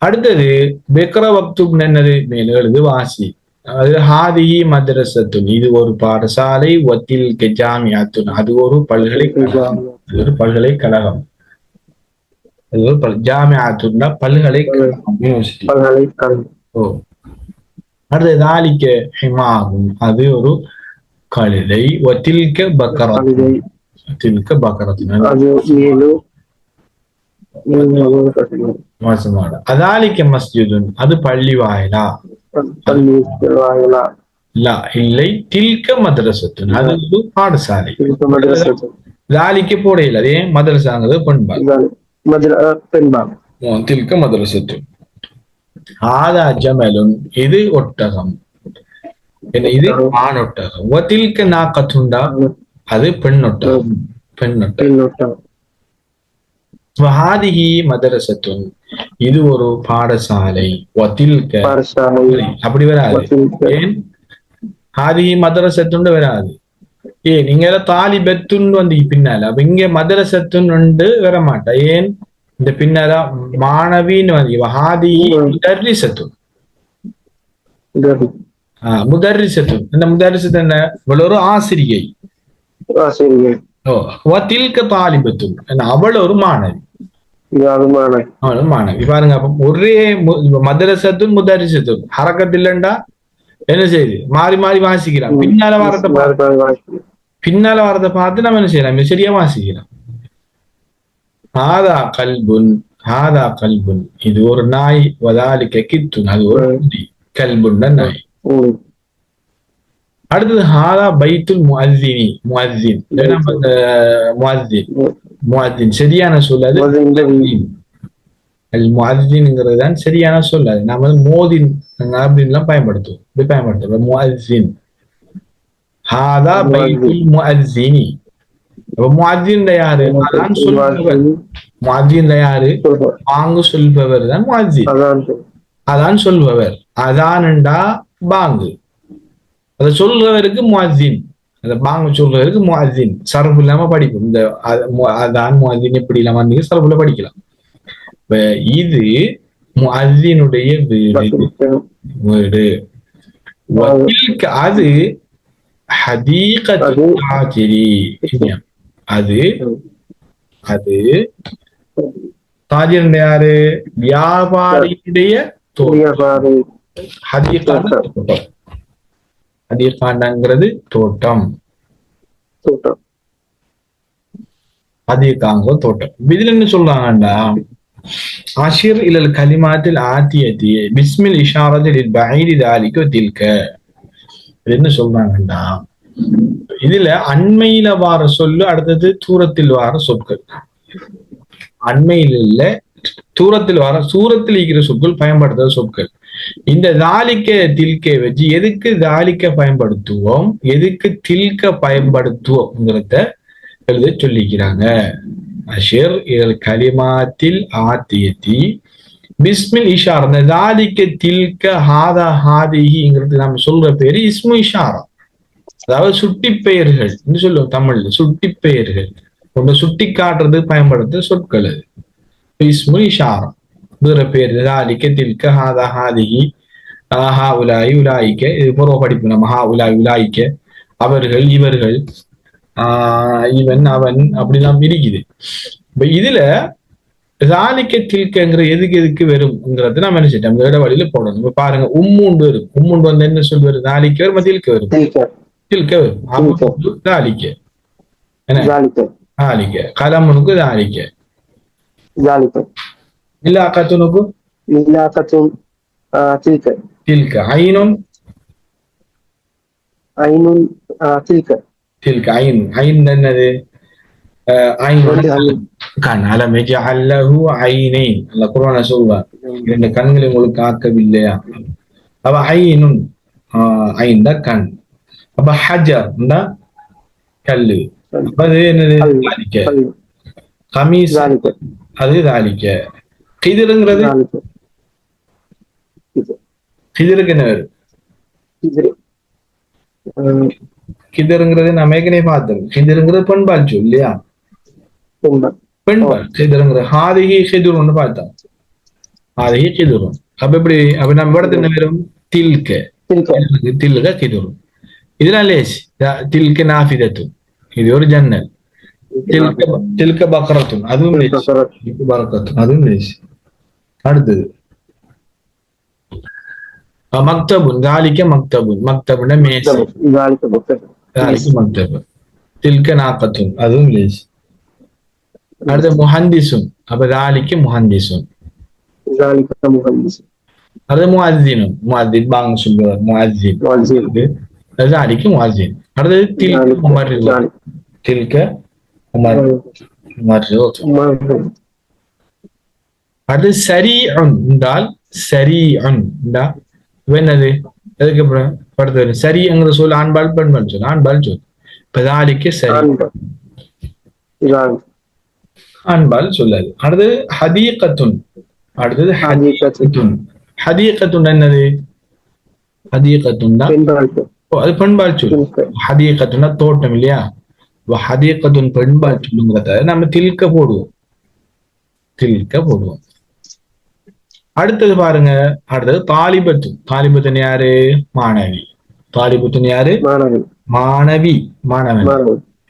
அடுத்தது பெக்ர வக்துப் என்னது, மேல் எழுது வாசி. அது ஹாதி மதரசத்துன், இது ஒரு பாடசாலை, வத்தில் ஜாமியாத்துன், அது ஒரு பல்கலைக்கழகம். அது ஒரு பல்கலைக்கழகம். அது ஒரு ஜாமியாத்துன்னா பல்கலைக்கழகம், யூனிவர்சிட்டி. ஓ, அடுத்தது தாலிக்க ஹிமாகும், அது ஒரு கழுதை. வத்தில்க பக்கரத்துன், வத்தில்க பக்கரத்துன், மோசமான. அதாலிக்க மஸ்ஜிதுன், அது பள்ளி வாயிலா? இல்லை. தில்க மதரசத்துன், அது ஒரு பாடசாலை. தாலிக்க போடையில் அதே மதரசாங்கிறது பெண்பால். தில்க மதரசத்துன். ஆதா ஜமலுன், இது ஒட்டகம். இது ஆண் ஒட்டகம். வத்தில்க நாக்கத்துண்டா, அது பெண்ணொட்டகம். பெண்ணொட்டகம். வஹாதிஹி மதரசத்துன், இது ஒரு பாடசாலை. வத்தில்க அப்படி வராது. ஏன் ஹாதிஹி மதரசத்துண்டு வராது? நீங்க தாலிபத்துன்னு வந்து பின்னால, அப்ப இங்க மதரசத்துன் வர மாட்டா. ஏன் இந்த பின்னால மாணவின்னு வந்து வஹாதிஹி முதர்ரிசத்துன். முதர்ரிசத்துன், இந்த முதர்ரிசத்து என்ன, இவள் ஒரு ஆசிரியை. வத்தில்க தாலிபத்துன், அவள் ஒரு மாணவி. மாணவி பாருங்க. ஒரே மதரசத்துன் முதர்ரிசத்துன் ஹரக்கத் இல்லண்டா என்ன செய்யுது, மாறி மாறி வாசிக்கிறான். பின்னால வாரத்தை பார்த்து நம்ம என்ன செய்யலாம், சரியா வாசிக்கலாம். ஹாதா கல்புன், ஹாதா கல்புன், இது ஒரு நாய். வதாலிக்க கித்துன், அது ஒரு கல்புன் நாய். அடுத்தது ஹாதா பைத்துல் முஅஸ்ஸினி, முஅஸ்ஸின். முஅஸ்ஸின் சரியான சொல். அது முஅஸ்ஸின்ங்கிறது தான் சரியான சொல். அது நாம மோதின் அப்படின்லாம் பயன்படுத்துவோம். முஅஸ்ஸின். ஹாதா பைத்துல் முஅஸ்ஸினி. முஅஸ்ஸின் யாரு, அதான் சொல்பவர். முஅஸ்ஸின் யாரு, பாங்கு சொல்பவர் தான் முஅஸ்ஸின். அதான் சொல்பவர். அதான்டா பாங்கு, அதை சொல்றவருக்கு முஅஸ்ஸின். அந்த பாங்கு சொல்றவருக்கு முஅஸ்ஸின். சரஃப் இல்லாம படிக்கும். இந்த அதான் முஅஸ்ஸின் எப்படி இல்லாம வந்து சரஃப்ல படிக்கலாம். இது முஅஸ்ஸினுடைய வீடு. அது ஹதீகத்துல் தாஜிரி, அது அது தாஜிர் யாரு, வியாபாரியுடைய தோட்டம். ஹதீகாங்கிறது தோட்டம். ஹதீகாங்க தோட்டம். இதுல என்ன சொல்றாங்கடா, அஷிர் இலல் கலிமாத்தில் ஆத்தியத்தி பிஸ்மில் இஷாரத்தில் பைரி தாலிக்கு தில்க. என்ன சொல்றாங்கடா, இதுல அண்மையில வார சொல்லு, அடுத்தது தூரத்தில் வார சொற்கள். அண்மையில் இல்ல, தூரத்தில் வார, சூரத்தில் இருக்கிற சொற்கள் பயன்படுத்துற சொற்கள். இந்த தாலிக்க தில்கை வச்சு எதுக்கு தாலிக்க பயன்படுத்துவோம், எதுக்கு தில்க பயன்படுத்துவோம்ங்கிறத எழுத சொல்லிக்கிறாங்க. அஷிர் இல் கலிமாத்தில் ஆத்தியத்தி பிஸ்மில் இஷாரா. இந்த தாலிக்க தில்க ஹாதா ஹாதிஹிங்கிறது நம்ம சொல்ற பேரு இஸ்மு இஷாரா, அதாவது சுட்டி பெயர்கள் சொல்லுவோம் தமிழ்ல. சுட்டி பெயர்கள் ஒன்று சுட்டி காட்டுறது பயன்படுத்த சொற்கள். அது இஸ்மு இஷாரா, வேற பேர். தாலிக்க தில்க ஹாதா ஹாதிஹி ஹா உலாயி உலாயிக்க, இது பூர்வ படிப்பு நம்ம. ஹா உலாய் உலாயிக்க, அவர்கள் இவர்கள், இவன் அவன் அப்படிலாம் இருக்குது. இப்ப இதுல தாலிக்க தில்கங்கிற எதுக்கு வரும்ங்கிறது நம்ம என்ன செய்யணும் வேட வழியில போடணும். இப்ப பாருங்க உம்முண்டு வரும். உம்முண்டு வந்து என்ன சொல்வாரு? தாலிக்க வரும், தில்க வரும். தில்க வரும். அம்முண்டு தாலிக்க என்ன தாலிக்க. கலமுனுக்கு தாலிக்க. இல்லாக்கத்துனுக்கு தில்க. ஐனுன் தில்க. ஐன் ஐன் என்னது? கண். அலம் யஜஅல் லஹு ஐனைன். அல்லாஹ் குர்ஆன்ல சொல்வார், இரண்டு கண்களை உங்களுக்கு ஆக்கவில்லையா? அப்ப ஐனுன் ஐன் தான் கண். அப்ப ஹஜர் கல்லு. அப்ப அது என்னது? தாலிக்க. கமீஸ் அது தாலிக்க. கிதிருங்கிறது கிதிருக்கு என்ன வேறு? கிதிருங்கிறது நம்ம ஏற்கனவே பார்த்தோம். கிதிருங்கிறது பெண்பால் சொல் இல்லையா? பெண்பால் கிதிருங்கிறது ஹாதிகி கிதுருன்னு பார்த்தோம். ஹாதிகி கிதுரும். அப்ப எப்படி? அப்ப நம்ம இடத்துல என்ன வரும்? தில்க. தில்க கிதுரும். இதெல்லாம் லேஸ். தில்க நாஃபிதத்து, இது ஒரு ஜன்னல். தில்க பக்ரத்துன், அதுவும் லேஸ். பரக்கத்துன், அதுவும் லேஸ். அடுத்தது மக்தபுன். தாலிக்க மக்தபுன். மக்தபுன்னா மேசை. தாலிக்க மக்தபு. தில்க நாக்கத்துன், அதுவும் லேஸ். அடுத்து முஹந்திசுன். அப்ப தாலிக்க முஹந்திசுன். அடுத்து முஅஸ்ஸினுன். முஅஸ்ஸின் பாங்க சொல்லுவார். முஅஸ்ஸின். தாலிக்க முஅஸ்ஸின். அடுத்து தில்க முமர்ரிது. தில்க முமர்ரிது. அடுத்து சரீஉன் என்றால் சரீஉன் என்றால் என்னது? அதுக்கு அப்புறம் படுத்து சரிங்கிற சொல் ஆண்பால் பெண்பால் சொல். ஆண்பால் சொல். பதாலிக்கு சரி ஆண்பால் சொல்லாது. அடுத்தது ஹதீகத்துன். அடுத்தது ஹதீகத்துன். ஹதீகத்துன் என்னது? ஹதீகத்துன் அது பெண்பால் சொல். ஹதீகத்துன்னா தோட்டம் இல்லையா? ஹதீகத்துன் பெண்பால் சொல்லுங்கிறத நம்ம தில்க போடுவோம். தில்க போடுவோம். அடுத்தது பாருங்க. அடுத்தது தாலிபத்துன். தாலிபத்துன் யாரு? மாணவி. தாலிபத்துன் யாரு? மாணவி. மாணவன்.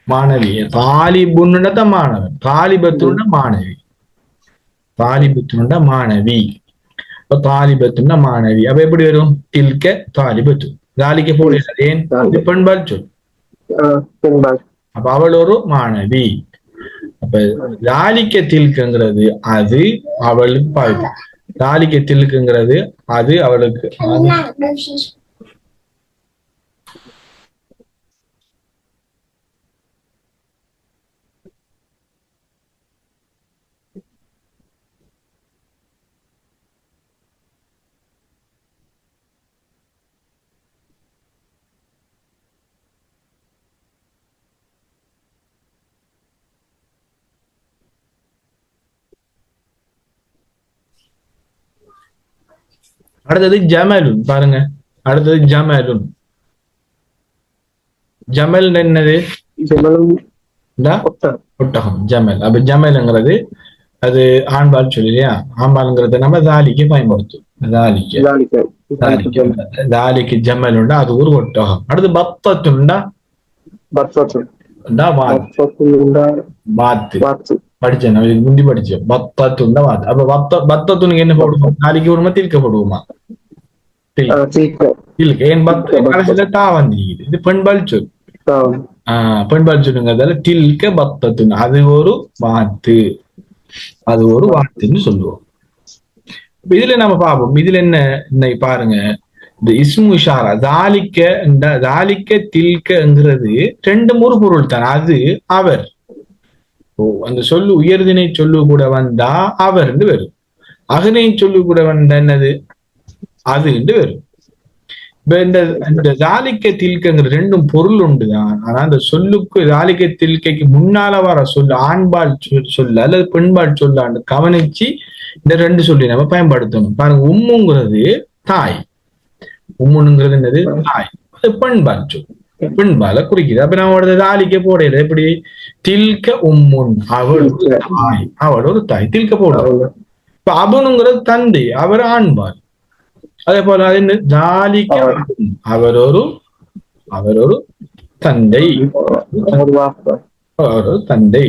மாணவி. தாலிபுன்னுட மாணவன். தாலிபத்துன்ன மாணவி. தாலிபத்துன்ன மாணவி. தாலிபத்துன்ன மாணவி. அப்ப எப்படி வரும்? தில்க தாலிபத்து. தாலிக்க போடுறது ஏன்? பெண்பால் சொல். அப்ப அவள் ஒரு மாணவி. அப்ப தாலிக்க தில்கங்கிறது அது அவளுக்கு பாய்ப்பு. தாலிக்க தில்குங்கிறது அது அவளுக்கு. அடுத்தது ஜமலுன். பாருங்க. அடுத்தது ஜமலுன். ஜமல் என்னது? ஒட்டகம். ஜமல். அப்ப ஜமல்ங்கிறது அது ஆண்பால் சொல்லி இல்லையா? ஆண்பால்ங்கிறத நம்ம தாலிக்கு பயன்படுத்தும். தாலிக்கு ஜமல் உண்டா, அது ஒரு ஒட்டகம். அடுத்து பத்தத்துண்டா வாத்து. படிச்சேன் முந்தி படிச்சேன். பத்தத்துண்டா வாத்து. அப்ப பத்தத்துனுக்கு என்ன போடுவோம்? தாலிக்கு ஒரு தில்க போடுவோமா? தில்க. ஏன் கடைசியில தா வந்திருக்குது. இது பெண்பால் சொல். பெண்பால் சொல்லுங்கிறதால தில்க பத்தத்துன், அது ஒரு வாத்து. அது ஒரு வாத்துன்னு சொல்லுவோம். இதுல நம்ம பார்ப்போம். இதுல என்ன பாருங்க. இந்த இஸ்மு இஷாரா தாலிக்க தில்கங்கிறது ரெண்டு முறு பொருள் தான். அது அவர். அந்த சொல்லு உயர்தினை சொல்லு கூட வந்தா அவர் என்று வரும். அகனை சொல்லு கூட வந்தா என்னது? அது என்று வரும். இப்ப இந்த தாலிக்க தில்கங்கிற ரெண்டும் பொருள் உண்டுதான். ஆனா அந்த சொல்லுக்கு தாலிக்க தில்கைக்கு முன்னால வர சொல்லு ஆண்பால் சொல்ல அல்லது பெண்பால் சொல்லான்னு கவனிச்சு இந்த ரெண்டு சொல்லி நம்ம பயன்படுத்தணும். பாருங்க. உம்முங்கிறது தாய். உம்முனுங்கிறது என்னது? தாய். அது பெண்பால் சொல். பெண்பால குறிக்குது. அப்ப நம்ம தாலிக்க போடையில எப்படி? தில்க உம்முன், அவள் தாய். அவள் ஒரு தாய். தில்க போடுவோம். இப்ப அபனுங்கிறது தந்தை, அவர் ஆண்பால். அதே போல அது தாலிக்க அவர் ஒரு தந்தை. ஒரு தந்தை.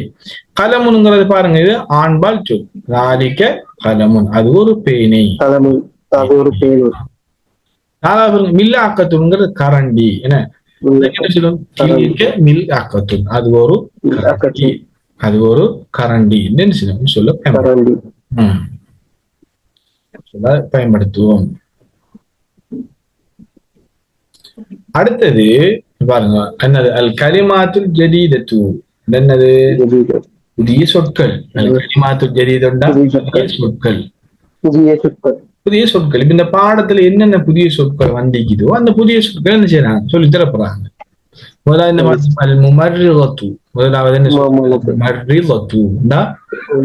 கலமுன்ங்கிறது பாருங்க, இது ஆண்பால் சொல். ذلك கலமுன், அது ஒரு பேனை. கலமுன், அது ஒரு பேனை. நாலாவது மில் ஆக்கத்துங்கிறது கரண்டி. என்ன சொல்லும்? மில் ஆக்கத்துன், அது ஒரு கரண்டி. அது ஒரு கரண்டி சொல்ல பயன்படுத்துவோம். அடுத்தது பாருங்க, என்னது? அல் கலிமாத்துல் ஜதீதத்து, என்னது? புதிய சொற்கள். அல் கலிமாத்துல் ஜதீதா, புதிய சொற்கள். புதிய சொற்கள். இப்ப இந்த பாடத்துல என்னென்ன புதிய சொற்கள் வந்திக்குதோ அந்த புதிய சொற்கள் என்ன செய்யறாங்க? சொல்லி தரப்படுறாங்க. முதலாவது இந்த முமர்ரிலத்து, முதலாவது என்ன சொல்றது? மர்ரிலத்து,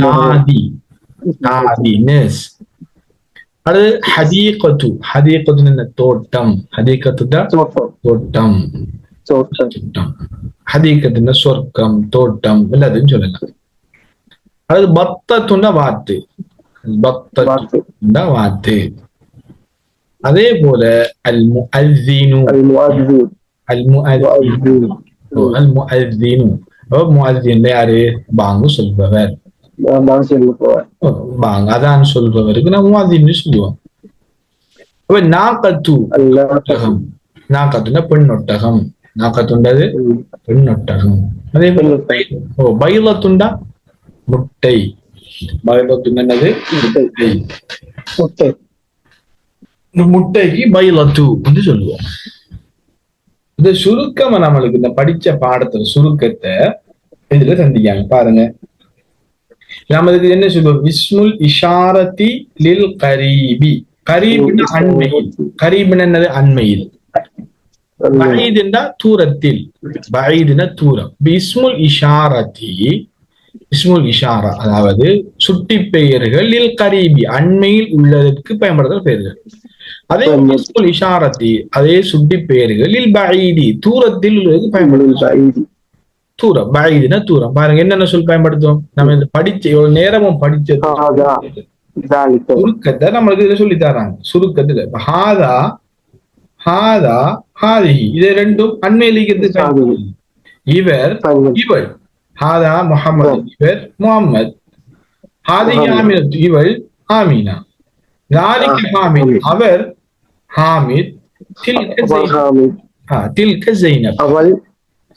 தாதி, தாதி நெஸ். அடுத்து ஹதீகத்து, ஹதீகத்து என்ன? தோட்டம். ஹதீகத்து தோட்டம், தோட்டம். ஹதீகத்து சொர்க்கம், தோட்டம், எல்லாத்தையும் சொல்லலாம். அடுத்து பத்தத்துன்னா வாத்து, பத்தத்துன்னா வாத்து. அதே போல அல் முஅஸ்ஸினு, அல் முஅஸ்ஸினு, அல் முஅஸ்ஸினு. முஅஸ்ஸின் யாரு? பாங்கு சொல்பவர். அதான் சொல்பவருக்கு நான் முஅஸ்ஸின் சொல்லுவோம். அப்ப நாகத்து, நாகத்துன்னா பெண்ணொட்டகம். நாகத்துண்டது பெண்ணொட்டகம். அதே போல பைலத்துண்டா முட்டை. பைலத்துண்டா என்னது? முட்டை. முட்டைக்கு பைலத்து என்று சொல்லுவோம். இந்த சுருக்கமா நம்மளுக்கு இந்த படிச்ச பாடத்துல சுருக்கத்தை இதுல சந்திக்காங்க பாருங்க. நாம இதுக்கு என்ன சொல்லுவோம்? இஸ்முல் இஷாரத்தி லில் கரீபி. கரீப்னா அண்மையில். கரீப்னா என்னது? அண்மையில். பஈதுன்னா தூரத்தில். பஈதுன்னா தூரம். இஸ்முல் இஷாரத்தி, இஸ்முல் இஷாரா அதாவது சுட்டி பெயர்கள் லில் கரீபி, அண்மையில் உள்ளதற்கு பயன்படுத்துற பெயர்கள். அதே இஸ்முல் இஷாரத்தி, அதே சுட்டி பெயர்கள் லில் பஈதி, தூரத்தில் உள்ளதுக்கு பயன்படுத்தும். தூரம். பஈதுன்னா தூரம். பாருங்க என்னென்ன சொல் பயன்படுத்தும். நம்ம இந்த படிச்ச எவ்வளவு நேரமும் படிச்ச சுருக்கத்தை நம்மளுக்கு இதுல சொல்லி தராங்க. சுருக்கத்துல ஹாதா, ஹாதா, ஹாதிஹி, இது ரெண்டும் அண்மையில் இவர், இவள். ஹாதா முஹம்மது, இவர் முஹம்மது. ஹாதிஹி ஆமினத்து, இவள் ஆமீனா. ذلك ஹாமித், அவர் ஹாமித். தில்க ஸைனப், தில்க ஸைனப், அவள்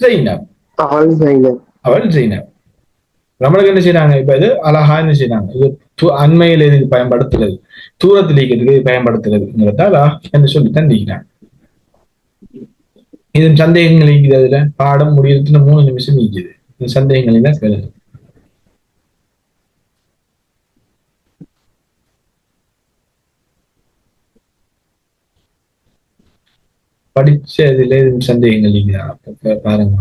ஸைனப், அவள் ஸைனப், அவள் ஸைனப். நம்மளுக்கு என்ன செய்யறாங்க? இப்ப இது அழகா என்ன செய்யறாங்க? இது அண்மையில் எதுக்கு பயன்படுத்துறது, தூரத்தில் இருக்கிறதுக்கு பயன்படுத்துறதுங்கிறதால என்ன சொல்லி தந்திக்கிறாங்க. இது சந்தேகங்கள் இருக்குது. அதுல பாடம் முடியறதுன்னு 3 நிமிஷம் நீக்குது. இந்த சந்தேகங்கள் தான் கேளுங்க. படிச்ச இதுல சந்தேகங்கள் நீக்குதா பாருங்க.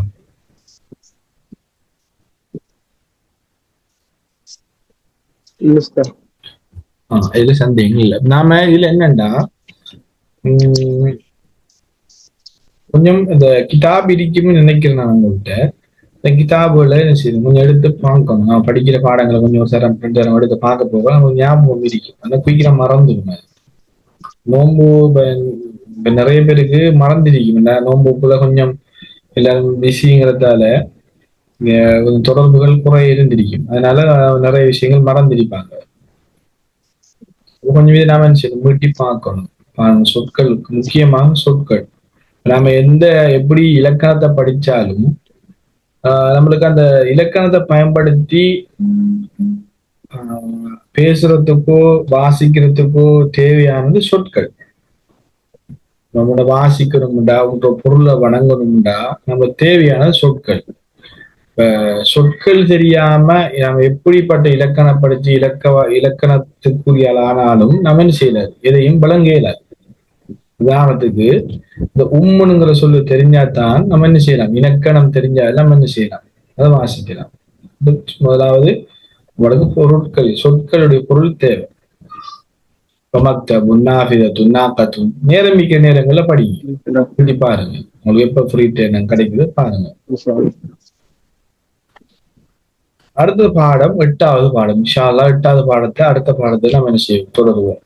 இதுல சந்தேகங்கள் இல்ல. நாம இதுல என்னன்னா கொஞ்சம் இந்த கிதாப் இருக்குன்னு நினைக்கிறேன். நான் உங்கள்கிட்ட இந்த கிதாபுல என்ன செய்யணும், கொஞ்சம் எடுத்து பார்க்கணும். நான் படிக்கிற பாடங்களை கொஞ்சம் ஒரு சரம் 2 தரம் எடுத்து பார்க்க போக நம்ம ஞாபகம் இருக்கும். ஆனா குயிக்கிறா மறந்துடும். நோம்பு இப்ப நிறைய பேருக்கு மறந்துருக்கும். நோம்புக்குள்ள கொஞ்சம் எல்லாரும் பிஸிங்கிறதால கொஞ்சம் தொடர்புகள் குறைய இருந்திருக்கும். அதனால நிறைய விஷயங்கள் மறந்திருப்பாங்க. கொஞ்சம் இதை நாம மீட்டி பார்க்கணும். சொற்கள், முக்கியமாக சொற்கள். நாம எப்படி இலக்கணத்தை படிச்சாலும் நம்மளுக்கு அந்த இலக்கணத்தை பயன்படுத்தி பேசுறதுக்கோ வாசிக்கிறதுக்கோ தேவையானது சொற்கள். நம்மளோட வாசிக்கணும்டா, உங்களோட பொருளை வணங்கணும்டா நம்ம தேவையானது சொற்கள். சொற்கள் தெரியாம நம்ம எப்படிப்பட்ட இலக்கணம் படிச்சு இலக்கணத்துக்குரிய ஆனாலும் நம்ம என்ன செய்யலாது, எதையும் விளங்க இயலாது. உதாரணத்துக்கு இந்த உம்முனுங்கிற சொல்லு தெரிஞ்சாதான் நம்ம என்ன செய்யலாம், இலக்கணம் தெரிஞ்சாலும் நம்ம என்ன செய்யலாம், அதை வாசிக்கலாம். முதலாவது உங்களுக்கு பொருட்கள், சொற்களுடைய பொருள் தேவை. நேரம் மிக்க நேரங்கள்ல படிங்க, பாருங்க. உங்களுக்கு எப்ப ஃப்ரீ டைம் கிடைக்குது பாருங்க. அடுத்த பாடம் 8வது பாடம். இன்ஷா அல்லாஹ் 8வது பாடத்தை அடுத்த பாடத்தை நம்ம என்ன செய்வோம், தொடருவோம்.